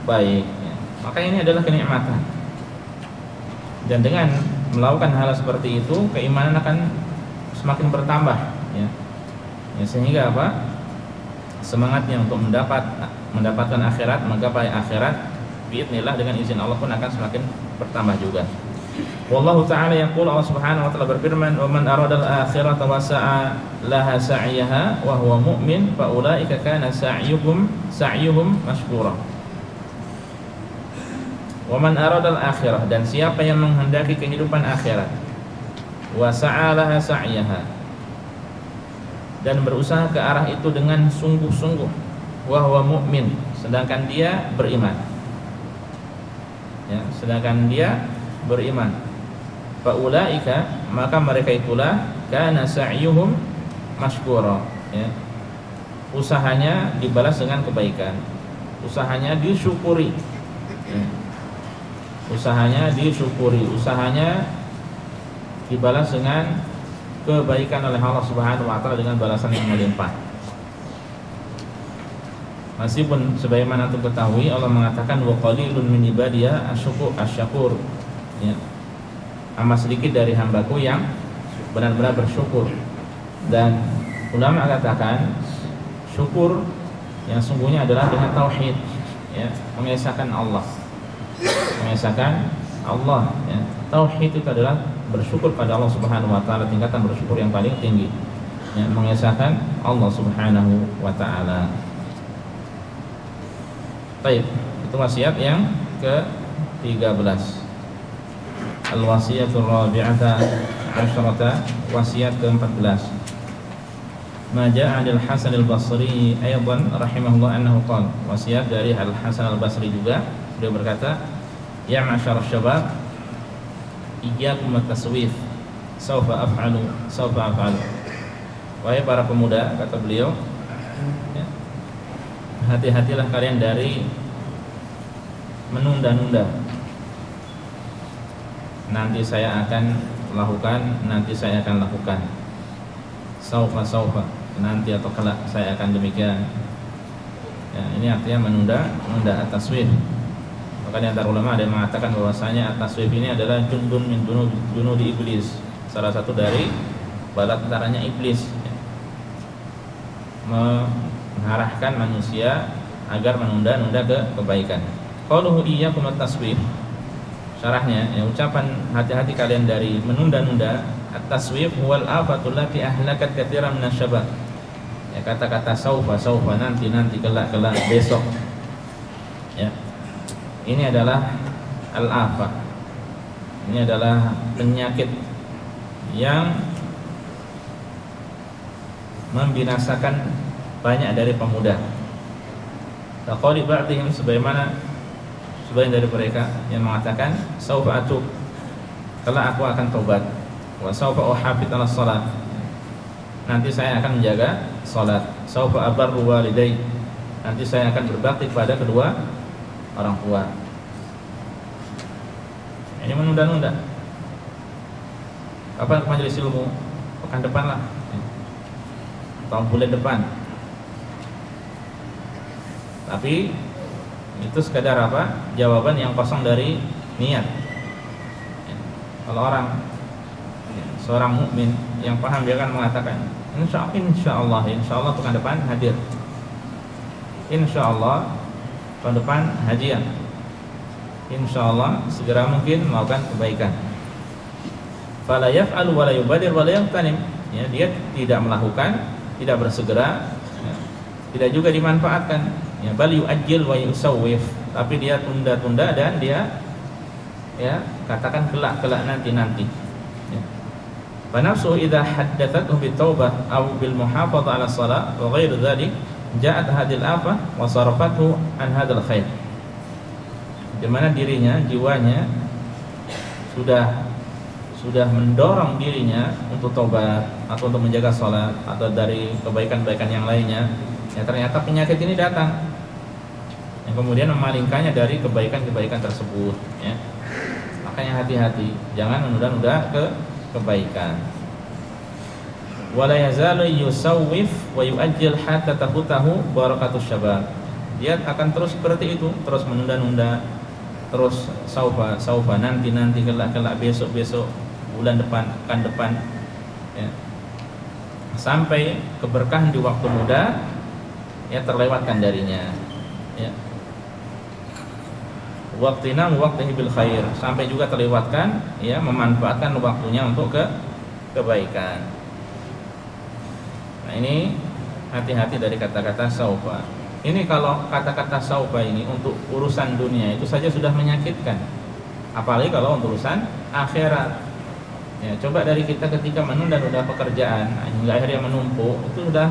S1: baik ya. Maka ini adalah kenikmatan, dan dengan melakukan hal seperti itu keimanan akan semakin bertambah ya. Ya, sehingga apa? Semangatnya untuk mendapatkan akhirat, menggapai akhirat biidznillah dengan izin Allah pun akan semakin bertambah juga. Wallahu ta'ala yaqul, Allah Subhanahu wa ta'ala berfirman, "Wa man arada al-akhirata wa sa'a laha sa'yaha wa huwa mu'min fa ulaika kana sa'yuhum mashkura." Wa man arada al-akhirah, dan siapa yang menghendaki kehidupan akhirat, wa sa'alaha sa'yaha, dan berusaha ke arah itu dengan sungguh-sungguh, wa huwa mu'min, sedangkan dia beriman ya, sedangkan dia beriman, fa ulaika, maka mereka itulah kana sa'yuhum mashkura ya, usahanya dibalas dengan kebaikan, usahanya disyukuri ya. Usahanya disyukuri, usahanya dibalas dengan kebaikan oleh Allah Subhanahu wa taala dengan balasan yang melimpah. Meskipun sebagaimana kita ketahui Allah mengatakan wa qalilun min ibadiya asyakur ya. Amat sedikit dari hambaku yang benar-benar bersyukur. Dan ulama katakan syukur yang sungguhnya adalah dengan tauhid ya, mengesahkan Allah. Mengesahkan Allah ya. Tauhid itu adalah bersyukur pada Allah Subhanahu wa taala, tingkatan bersyukur yang paling tinggi ya, mengesahkan Allah Subhanahu wa taala. Baik, itu wasiat yang ke-13. Al-wasiyatul rabi'ata asyrata, wasiat ke-14. Ma ja'a al Hasan al-Basri aidan rahimahullah annahu qala, wasiat dari Al Hasan al-Basri juga, beliau berkata, ya ma'syarasy syabab, iyyakum at-taswif, sawfa af'alu. Wahai para pemuda, kata beliau ya, hati-hatilah kalian dari menunda-nunda. Nanti saya akan lakukan, nanti saya akan lakukan. Saufa, nanti atau kelak saya akan demikian ya, ini artinya menunda, taswif Maka di antara ulama ada yang mengatakan bahwasanya at-taswif ini adalah jundun min junudi iblis, salah satu dari bala tentaranya iblis, mengarahkan manusia agar menunda-nunda kebaikan. Qauluhu iyyakum at-taswif, syarahnya ucapan hati-hati kalian dari menunda-nunda. At-taswif huwal afatul lati ahlakat katsiran minasyabab. Kata-kata saufa nanti kelak besok. Ini adalah al-afa. Ini adalah penyakit yang membinasakan banyak dari pemuda. Taqali ba'dihim, sebagaimana sebagian dari mereka yang mengatakan saufa atub, kelak aku akan tobat, wa saufa uhafid ala salat, nanti saya akan menjaga salat, saufa abarru walidai, nanti saya akan berbakti kepada kedua orang tua. Ini menunda-nunda. Kapan majelis ilmu? Pekan depan lah, atau bulan depan. Tapi itu sekadar apa? Jawaban yang kosong dari niat. Kalau orang seorang mukmin yang paham, dia akan mengatakan insya Allah pekan depan hadir, insya Allah pekan depan hajian, insya Allah segera mungkin melakukan kebaikan. Fala yaf'alu wa la yubadir wa la yaqtanim. Dia tidak melakukan, tidak bersegera, tidak juga dimanfaatkan. Bal yu'ajjil wa yusawwif, tapi dia tunda-tunda dan dia katakan kelak nanti. Fa nafsu idza haddathathu bit taubah aw bil muhafadzah 'ala shalah wa ghair dzalik ja'at hadhil afah wa sarafathu an hadzal khair. Di mana dirinya, jiwanya sudah mendorong dirinya untuk taubat atau untuk menjaga salat atau dari kebaikan-kebaikan yang lainnya. Ternyata penyakit ini datang yang kemudian memalingkannya dari kebaikan-kebaikan tersebut. Makanya hati-hati, jangan menunda-nunda kebaikan. Wala yazalu yusawwif wa yu'ajjil hatta tafutahu barakatus syabab. Dia akan terus seperti itu, terus menunda-nunda, terus saufa nanti kelak besok bulan depan, pekan depan, sampai keberkahan di waktu muda terlewatkan darinya. Waktina waktihi bil khair, sampai juga terlewatkan memanfaatkan waktunya untuk kebaikan. Nah, ini hati-hati dari kata-kata saufa. Ini kalau kata-kata saufa ini untuk urusan dunia itu saja sudah menyakitkan, apalagi kalau untuk urusan akhirat. Coba dari kita ketika menunda-nunda pekerjaan hingga akhirnya menumpuk, itu sudah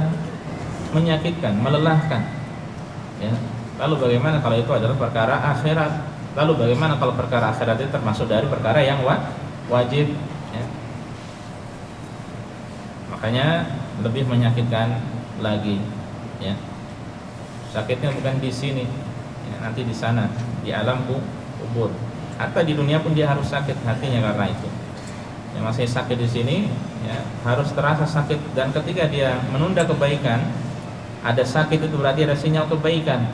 S1: menyakitkan, melelahkan. Lalu bagaimana kalau itu adalah perkara akhirat? Lalu bagaimana kalau perkara akhirat itu termasuk dari perkara yang wajib? Makanya lebih menyakitkan lagi. Sakitnya bukan di sini, nanti di sana, di alam kubur. Atau di dunia pun dia harus sakit hatinya karena itu. Yang masih sakit di sini, harus terasa sakit. Dan ketika dia menunda kebaikan, ada sakit, itu berarti ada sinyal kebaikan.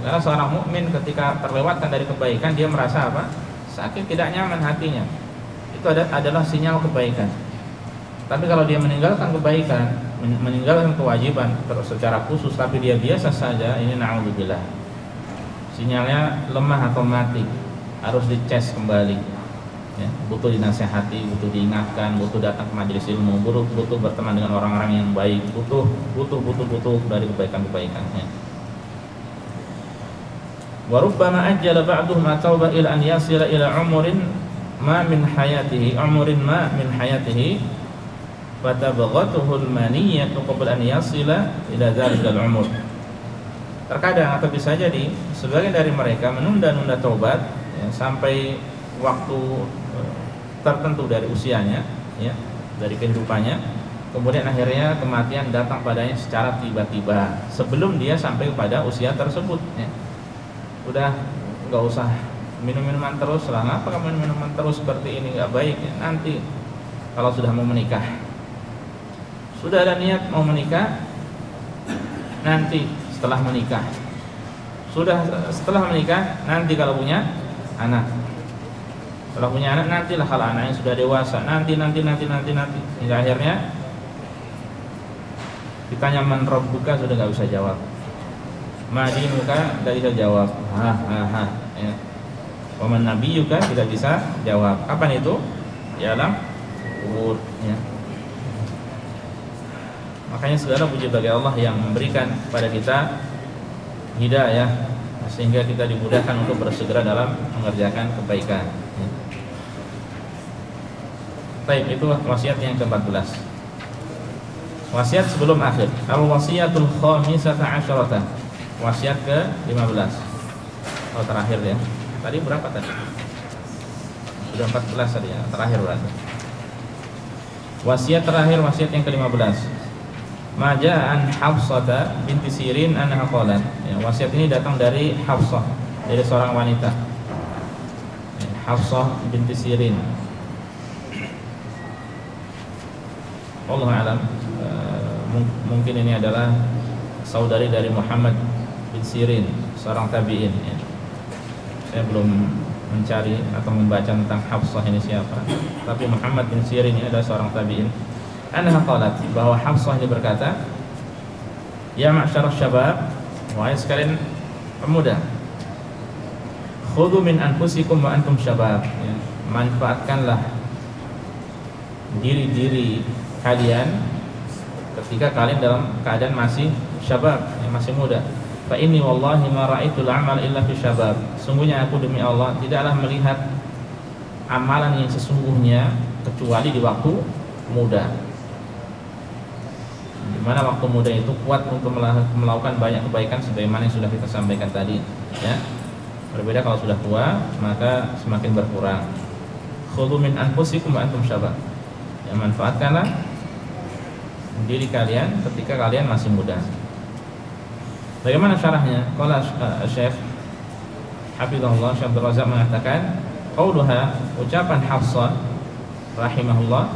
S1: Karena seorang mukmin ketika terlewatkan dari kebaikan, dia merasa apa? Sakit, tidak nyaman hatinya. Itu adalah sinyal kebaikan. Tapi kalau dia meninggalkan kebaikan, meninggalkan kewajiban terus secara khusus, tapi dia biasa saja, ini na'udzubillah, sinyalnya lemah atau mati, harus dicas kembali. Butuh dinasihati, butuh diingatkan, butuh datang ke majelis ilmu, butuh berteman dengan orang-orang yang baik, butuh dari kebaikan-kebaikannya. Wa rubbama ajjala ba'duhum tauba ila an yasila ila umurin ma min hayatihi fatabghatuhu al-maniyyatu qabla an yasila ila dzalikal umur. Terkadang atau bisa jadi sebagian dari mereka menunda-nunda taubat sampai waktu tertentu dari usianya, dari kehidupannya, kemudian akhirnya kematian datang padanya secara tiba-tiba sebelum dia sampai kepada usia tersebut. Udah nggak usah minum-minuman terus lah, ngapa kamu minum-minuman terus seperti ini, nggak baik. Nanti kalau sudah mau menikah, sudah ada niat mau menikah, nanti setelah menikah Sudah setelah menikah, nanti kalau punya anak. Setelah punya anak, nantilah kalau anaknya sudah dewasa, nanti. Hingga akhirnya ditanya man rabbuka, sudah nggak bisa jawab. Madinuka tidak bisa jawab. Ya. Wa man nabiyuka tidak bisa jawab. Kapan itu? Di alam kubur. Ya. Makanya segala puji bagi Allah yang memberikan kepada kita hidayah sehingga kita dimudahkan untuk bersegera dalam mengerjakan kebaikan. Ya. Baik, itu wasiat yang ke-14. Wasiat sebelum akhir. Al-wasiyatul khamisata asyarata. Wasiat ke-15. Oh, terakhir ya. Tadi berapa tadi? Sudah 14 tadi ya. Terakhir berarti. Wasiat terakhir, wasiat yang ke-15. Maja'an Hafsata binti Sirin anha qalat. Ya, wasiat ini datang dari Hafsah, dari seorang wanita. Ya, Hafsah binti Sirin. Wallahu a'lam. Mungkin ini adalah saudari dari Muhammad bin Sirin, seorang tabi'in ya. Saya belum mencari atau membaca tentang Hafsah ini siapa, tapi Muhammad bin Sirin ini adalah seorang tabi'in. Anha qalat, bahwa Hafsah ini berkata, ya ma'syarasy syabab, wahai sekalian pemuda, khudhu min anfusikum wa antum syabab, ya, manfaatkanlah diri-diri kalian ketika kalian dalam keadaan masih syabab, ya, masih muda. Fa inni wallahi ma ra'aitul amal illa fi syabab. Sungguhnya aku demi Allah tidaklah melihat amalan yang sesungguhnya kecuali di waktu muda. Di mana waktu muda itu kuat untuk melakukan banyak kebaikan sebagaimana yang sudah kita sampaikan tadi, ya. Berbeda kalau sudah tua, maka semakin berkurang. Khudhu min anfusikum wa antum syabab. Ya, manfaatkanlah diri kalian ketika kalian masih muda. Bagaimana syarahnya? Qala Syekh Hafizahullah Syekh Abdul Razak mengatakan, qauluha, ucapan Hafsah rahimahullah,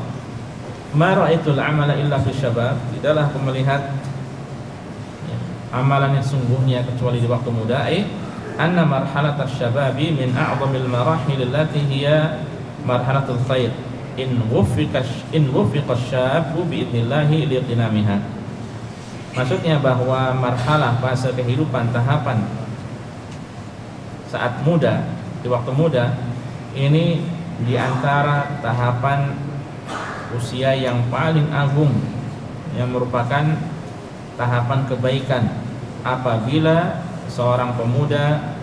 S1: ma ra'aitul amala illa fi syabab, tidaklah aku melihat ya, amalan yang sungguhnya kecuali di waktu muda. Anna marhalatasy syababi min a'dhamil marahil allati hiya marhalatul khair in wuffiqa asy-syabu bi idnillahi liqtinamiha. Maksudnya bahwa marhalah fase kehidupan, tahapan saat muda, di waktu muda ini di antara tahapan usia yang paling agung, yang merupakan tahapan kebaikan apabila seorang pemuda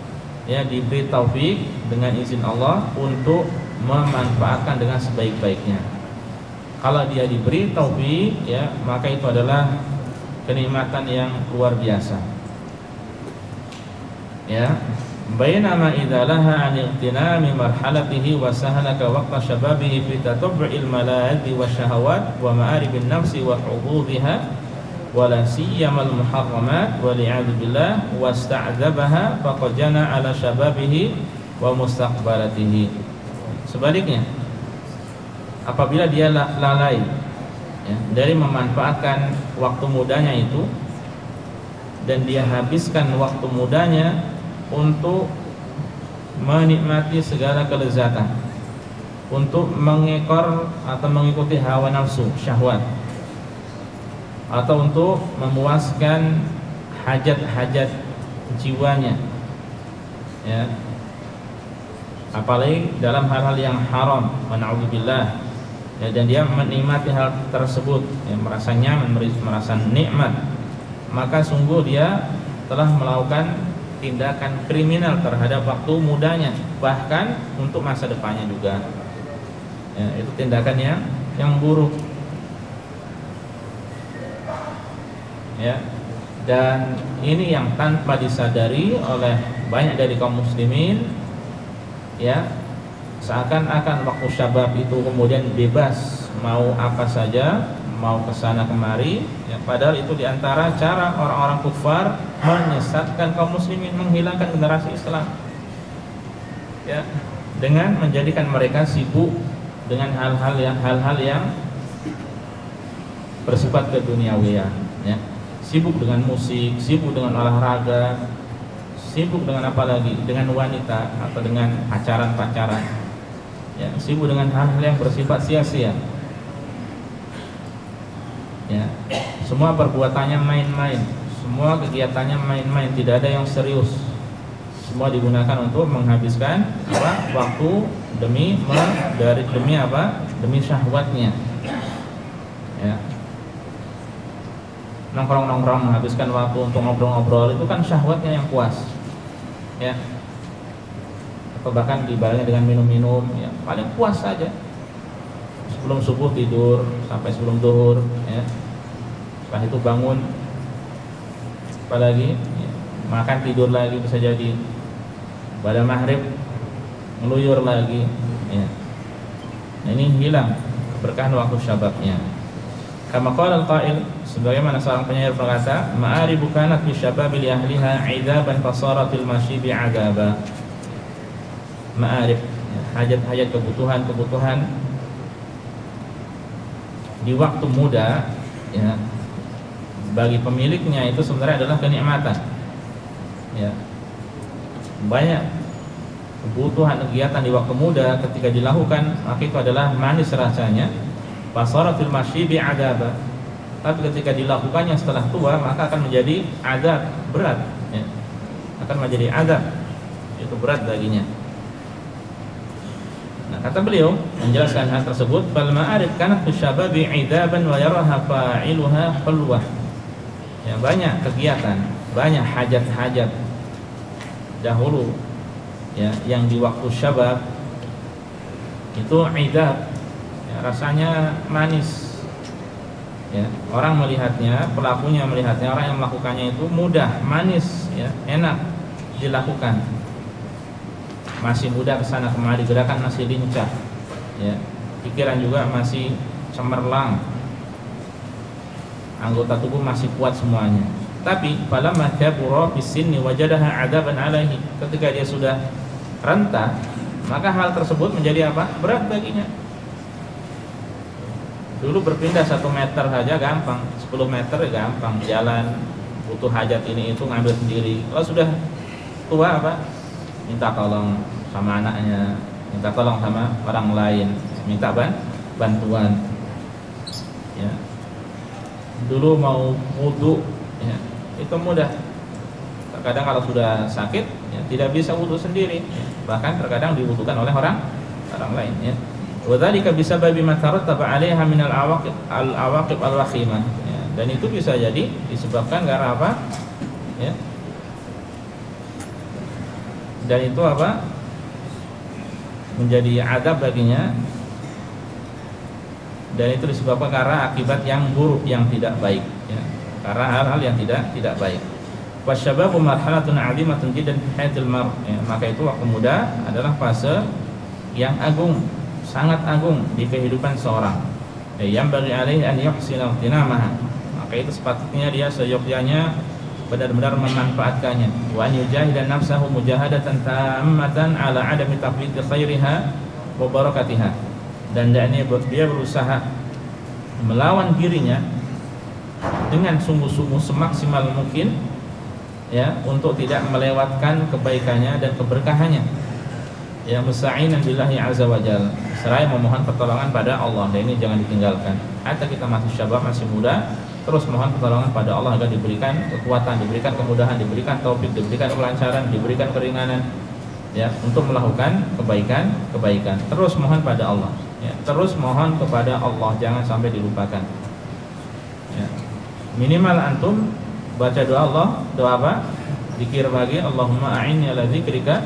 S1: ya diberi taufik dengan izin Allah untuk memanfaatkan dengan sebaik-baiknya. Kalau dia diberi taufik, ya, maka itu adalah kenikmatan yang luar biasa. Ya, bainama idza laha an iqtinami marhalatihi wa sahalaka waqta shababihi fi tatabbu'il malaadhi wasyahawat wa ma'aribin nafsi wa hududhiha wa la siyyamal muharramat wa li'adzu billah wasta'dzabaha faqad jana 'ala shababihi wa mustaqbalatihi. Sebaliknya, apabila dia lalai ya, dari memanfaatkan waktu mudanya itu, dan dia habiskan waktu mudanya untuk menikmati segala kelezatan, untuk mengekor atau mengikuti hawa nafsu, syahwat, atau untuk memuaskan hajat-hajat jiwanya, ya, apalagi dalam hal-hal yang haram, wa na'udzubillah, ya, dan dia menikmati hal tersebut, ya, merasa nyaman, merasa nikmat, maka sungguh dia telah melakukan tindakan kriminal terhadap waktu mudanya, bahkan untuk masa depannya juga. Ya, itu tindakan yang buruk. Ya, dan ini yang tanpa disadari oleh banyak dari kaum muslimin, ya, seakan-akan waktu syabab itu kemudian bebas mau apa saja, mau kesana kemari, ya, padahal itu diantara cara orang-orang kufar menyesatkan kaum muslimin, menghilangkan generasi Islam, ya, dengan menjadikan mereka sibuk dengan hal-hal yang bersifat keduniawian, ya, sibuk dengan musik, sibuk dengan olahraga, sibuk dengan apa lagi? Dengan wanita atau dengan pacaran-pacaran. Ya, sibuk dengan hal-hal yang bersifat sia-sia. Ya, semua perbuatannya main-main, semua kegiatannya main-main, tidak ada yang serius. Semua digunakan untuk menghabiskan waktu demi syahwatnya. Ya. Nongkrong-nongkrong menghabiskan waktu untuk ngobrol-ngobrol itu kan syahwatnya yang puas. Ya. Atau bahkan dibarengi dengan minum-minum, ya, paling puas saja. Sebelum subuh tidur sampai sebelum zuhur, ya. Setelah itu bangun, apalagi ya, makan tidur lagi bisa jadi. Pada maghrib ngeluyur lagi, ya. Nah, ini hilang keberkahan waktu syababnya. Kama qala al-qail, sebagaimana seorang penyair berkata, ma'aribu kanat bi syababi li ahliha 'idzaban fasaratil masyibi 'adzaba. Ma'arif, ya, hajat-hajat kebutuhan di waktu muda, ya, bagi pemiliknya itu sebenarnya adalah kenikmatan. Ya. Banyak kebutuhan kegiatan di waktu muda ketika dilakukan maka itu adalah manis rasanya. Basaratul masyibi adaba. Tapi ketika dilakukannya setelah tua maka akan menjadi azab berat, ya. Akan menjadi azab, itu berat baginya. Nah, kata beliau menjelaskan hal tersebut, bal ma'arif kanat bisyababi idaban wa yaraha fa'iluha hulwah. Ya, banyak kegiatan, banyak hajat-hajat dahulu, ya, yang di waktu syabab itu idab, ya, rasanya manis, ya, orang melihatnya, pelakunya melihatnya, orang yang melakukannya itu mudah, manis, ya, enak dilakukan, masih mudah kesana kemari, gerakan masih lincah, ya, pikiran juga masih cemerlang, anggota tubuh masih kuat semuanya. Tapi falamma kabura bisinni wajadaha adaban alaihi, ketika dia sudah renta maka hal tersebut menjadi apa? Berat baginya. Dulu berpindah 1 meter saja gampang, 10 meter gampang, jalan butuh hajat ini itu ngambil sendiri. Kalau sudah tua apa? Minta tolong sama anaknya, minta tolong sama orang lain, minta bantuan. Ya. Dulu mau wudu, ya, itu mudah. Terkadang kalau sudah sakit, ya, tidak bisa wudu sendiri, ya. Bahkan terkadang diwudukan oleh orang lain, ya. Wa dzalika bisababi ma tarattaba 'alaiha min al-awaqib al-wakhimah, ya. Dan itu bisa jadi disebabkan karena apa? Ya. Dan itu apa? Menjadi azab baginya. Dan itu disebabkan karena akibat yang buruk, yang tidak baik, ya. Karena hal-hal yang tidak baik. Wasyababu marhalatun 'azimatun jiddan fi hayatil mar', ya, maka itu waktu muda adalah fase yang agung, sangat agung di kehidupan seorang. Yang bagi alaihi an yuhsina ihtinamaha, maka itu sepatutnya dia seyogyanya benar-benar memanfaatkannya. Wa an yujahidan nafsahu mujahadatan tammatan ala 'adami tafwid khairiha wa barakatiha, dan dia berusaha melawan dirinya dengan sungguh-sungguh semaksimal mungkin, ya, untuk tidak melewatkan kebaikannya dan keberkahannya. Ya, musta'inan billahi azza wajalla, seraya memohon pertolongan pada Allah. Dan ini jangan ditinggalkan. Hatta kita masih syabab, masih muda, terus mohon pertolongan pada Allah agar diberikan kekuatan, diberikan kemudahan, diberikan taufik, diberikan kelancaran, diberikan keringanan, ya, untuk melakukan kebaikan. Terus mohon pada Allah, ya, terus mohon kepada Allah, jangan sampai dilupakan. Ya. Minimal antum baca doa Allah, doa apa? Zikir pagi, Allahumma a'inni ala dzikrika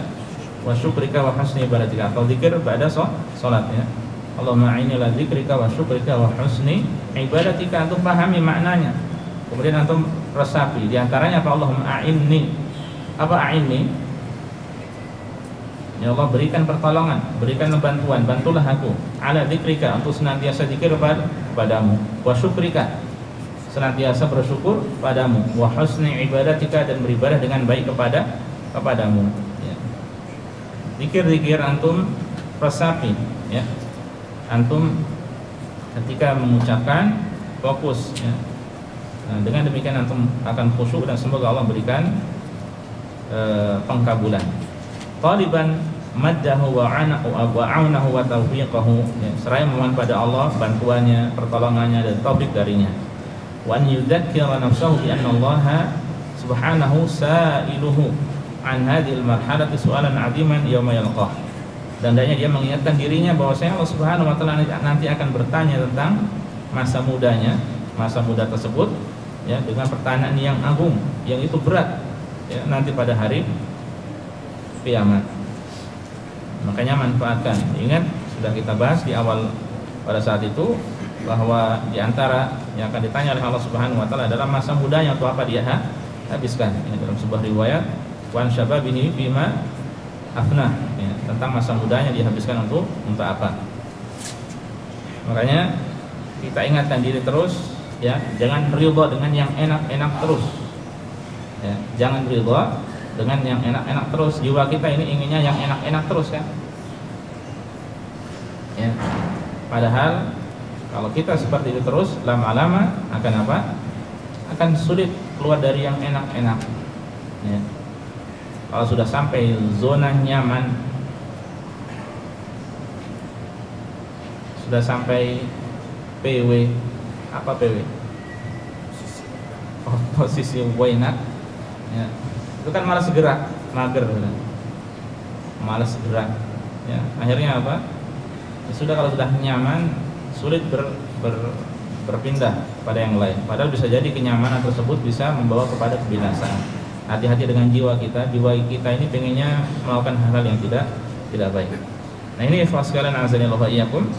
S1: wa syukrika wa husni ibadatika. Atau zikir pada salat, ya. Allahumma a'inni ala dzikrika wa syukrika wa husni ibadatika. Antum pahami maknanya. Kemudian antum resapi. Di antaranya apa? Allahumma a'inni. Apa a'inni? Ya Allah, berikan pertolongan, berikan bantuan, bantulah aku. Ala dzikrika, untuk senantiasa zikir padamu. Wa syukrika, senantiasa bersyukur padamu. Wa husni ibadatika, dan beribadah dengan baik kepadamu, ya. Zikir-zikir antum resapi, ya. Antum ketika mengucapkan fokus, ya. Nah, dengan demikian antum akan khusyuk dan semoga Allah berikan pengkabulan. Taliban maddahu wa a'unahu wa taufiqahu, ya, seraya memohon pada Allah bantuannya, pertolongannya dan taufik darinya. Wa an yudzakkira nafsahu bi anna Allah subhanahu sa'iluhu an hadhil marhalati su'alan 'aziman yauma yalqah. Dan hendaknya dia mengingatkan dirinya bahwasanya Allah Subhanahu wa taala nanti akan bertanya tentang masa mudanya, masa muda tersebut, ya, dengan pertanyaan yang agung, yang itu berat, ya, nanti pada hari kiamat. Makanya manfaatkan. Ingat, sudah kita bahas di awal pada saat itu bahwa di antara yang akan ditanya oleh Allah Subhanahu wa taala adalah masa mudanya, untuk apa dia habiskan. Ini dalam sebuah riwayat, wan syababihi bima afnah, ya, tentang masa mudanya dihabiskan untuk apa. Makanya kita ingatkan diri terus, ya, jangan ridha dengan yang enak-enak terus, ya, jangan ridha dengan yang enak-enak terus. Jiwa kita ini inginnya yang enak-enak terus, kan, ya. Padahal kalau kita seperti itu terus, lama-lama akan apa? Akan sulit keluar dari yang enak-enak, ya. Kalau sudah sampai zona nyaman, sudah sampai PW, apa PW? Posisi enak, ya, itu kan malas gerak, mager, malas gerak, ya. Akhirnya apa? Ya sudah, kalau sudah nyaman, sulit berpindah pada yang lain. Padahal bisa jadi kenyamanan tersebut bisa membawa kepada kebinasaan. Hati-hati dengan jiwa kita. Jiwa kita ini pengennya melakukan hal-hal yang tidak baik. Nah, ini ikhwas sekalian azanillahu wa iyyakum,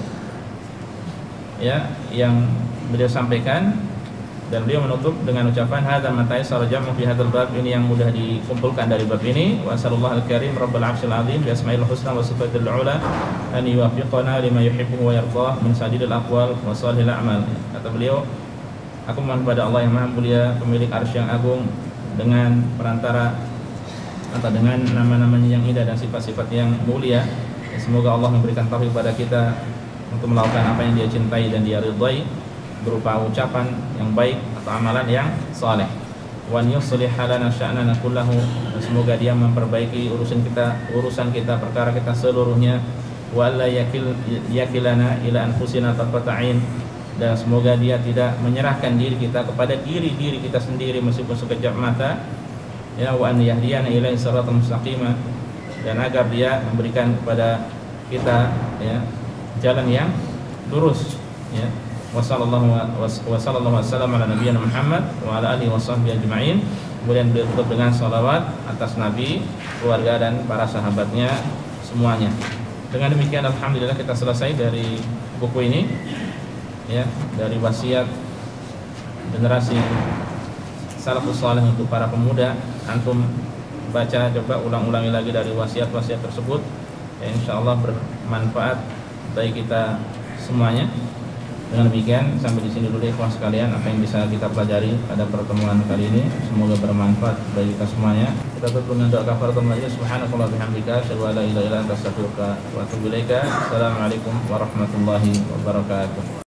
S1: ya, yang beliau sampaikan, dan beliau menutup dengan ucapan hadza ma tayassara jam'u fi hadzal bab, ini yang mudah dikumpulkan dari bab ini. Wa sallallahu al-karim rabbul 'arsyil 'azim bi asma'il husna wa sifatil 'ula an yuwaffiqana lima yuhibbu wa yardah min sadidil aqwal wa salihil a'mal. Kata beliau, aku mohon pada Allah yang Maha Mulia, pemilik arsy yang agung, dengan perantara atau dengan nama-namanya yang indah dan sifat-sifat yang mulia, semoga Allah memberikan taufik pada kita untuk melakukan apa yang Dia cintai dan Dia ridhai, berupa ucapan yang baik atau amalan yang saleh. Wa yuslih halana sya'nana kullahu, semoga Dia memperbaiki urusan kita, perkara kita seluruhnya. Wa la yakilana ila anfusina tarfata 'ain, dan semoga Dia tidak menyerahkan diri kita kepada diri kita sendiri meskipun sekejap mata, ya. Wa an yahdiyana ila siratal mustaqimah, dan agar Dia memberikan kepada kita, ya, jalan yang lurus, ya. Wa sallallahu wasallam ala nabiyyina Muhammad wa ala alihi washabbihi ajma'in. Kemudian beliau tutup dengan salawat atas Nabi, keluarga dan para sahabatnya semuanya. Dengan demikian alhamdulillah kita selesai dari buku ini, ya, dari wasiat generasi salafus saleh untuk para pemuda. Antum baca, coba ulang-ulangi lagi dari wasiat-wasiat tersebut, ya, insyaallah bermanfaat bagi kita semuanya. Dengan demikian sampai di sini dulu ikhwan sekalian apa yang bisa kita pelajari pada pertemuan kali ini, semoga bermanfaat bagi kita semuanya. Kita tutup dengan doa kafaratul majelis. Subhanallahi wa bihamdika, asyhadu an la ilaha illa anta, astaghfiruka wa atubu ilaika. Assalamualaikum warahmatullahi wabarakatuh.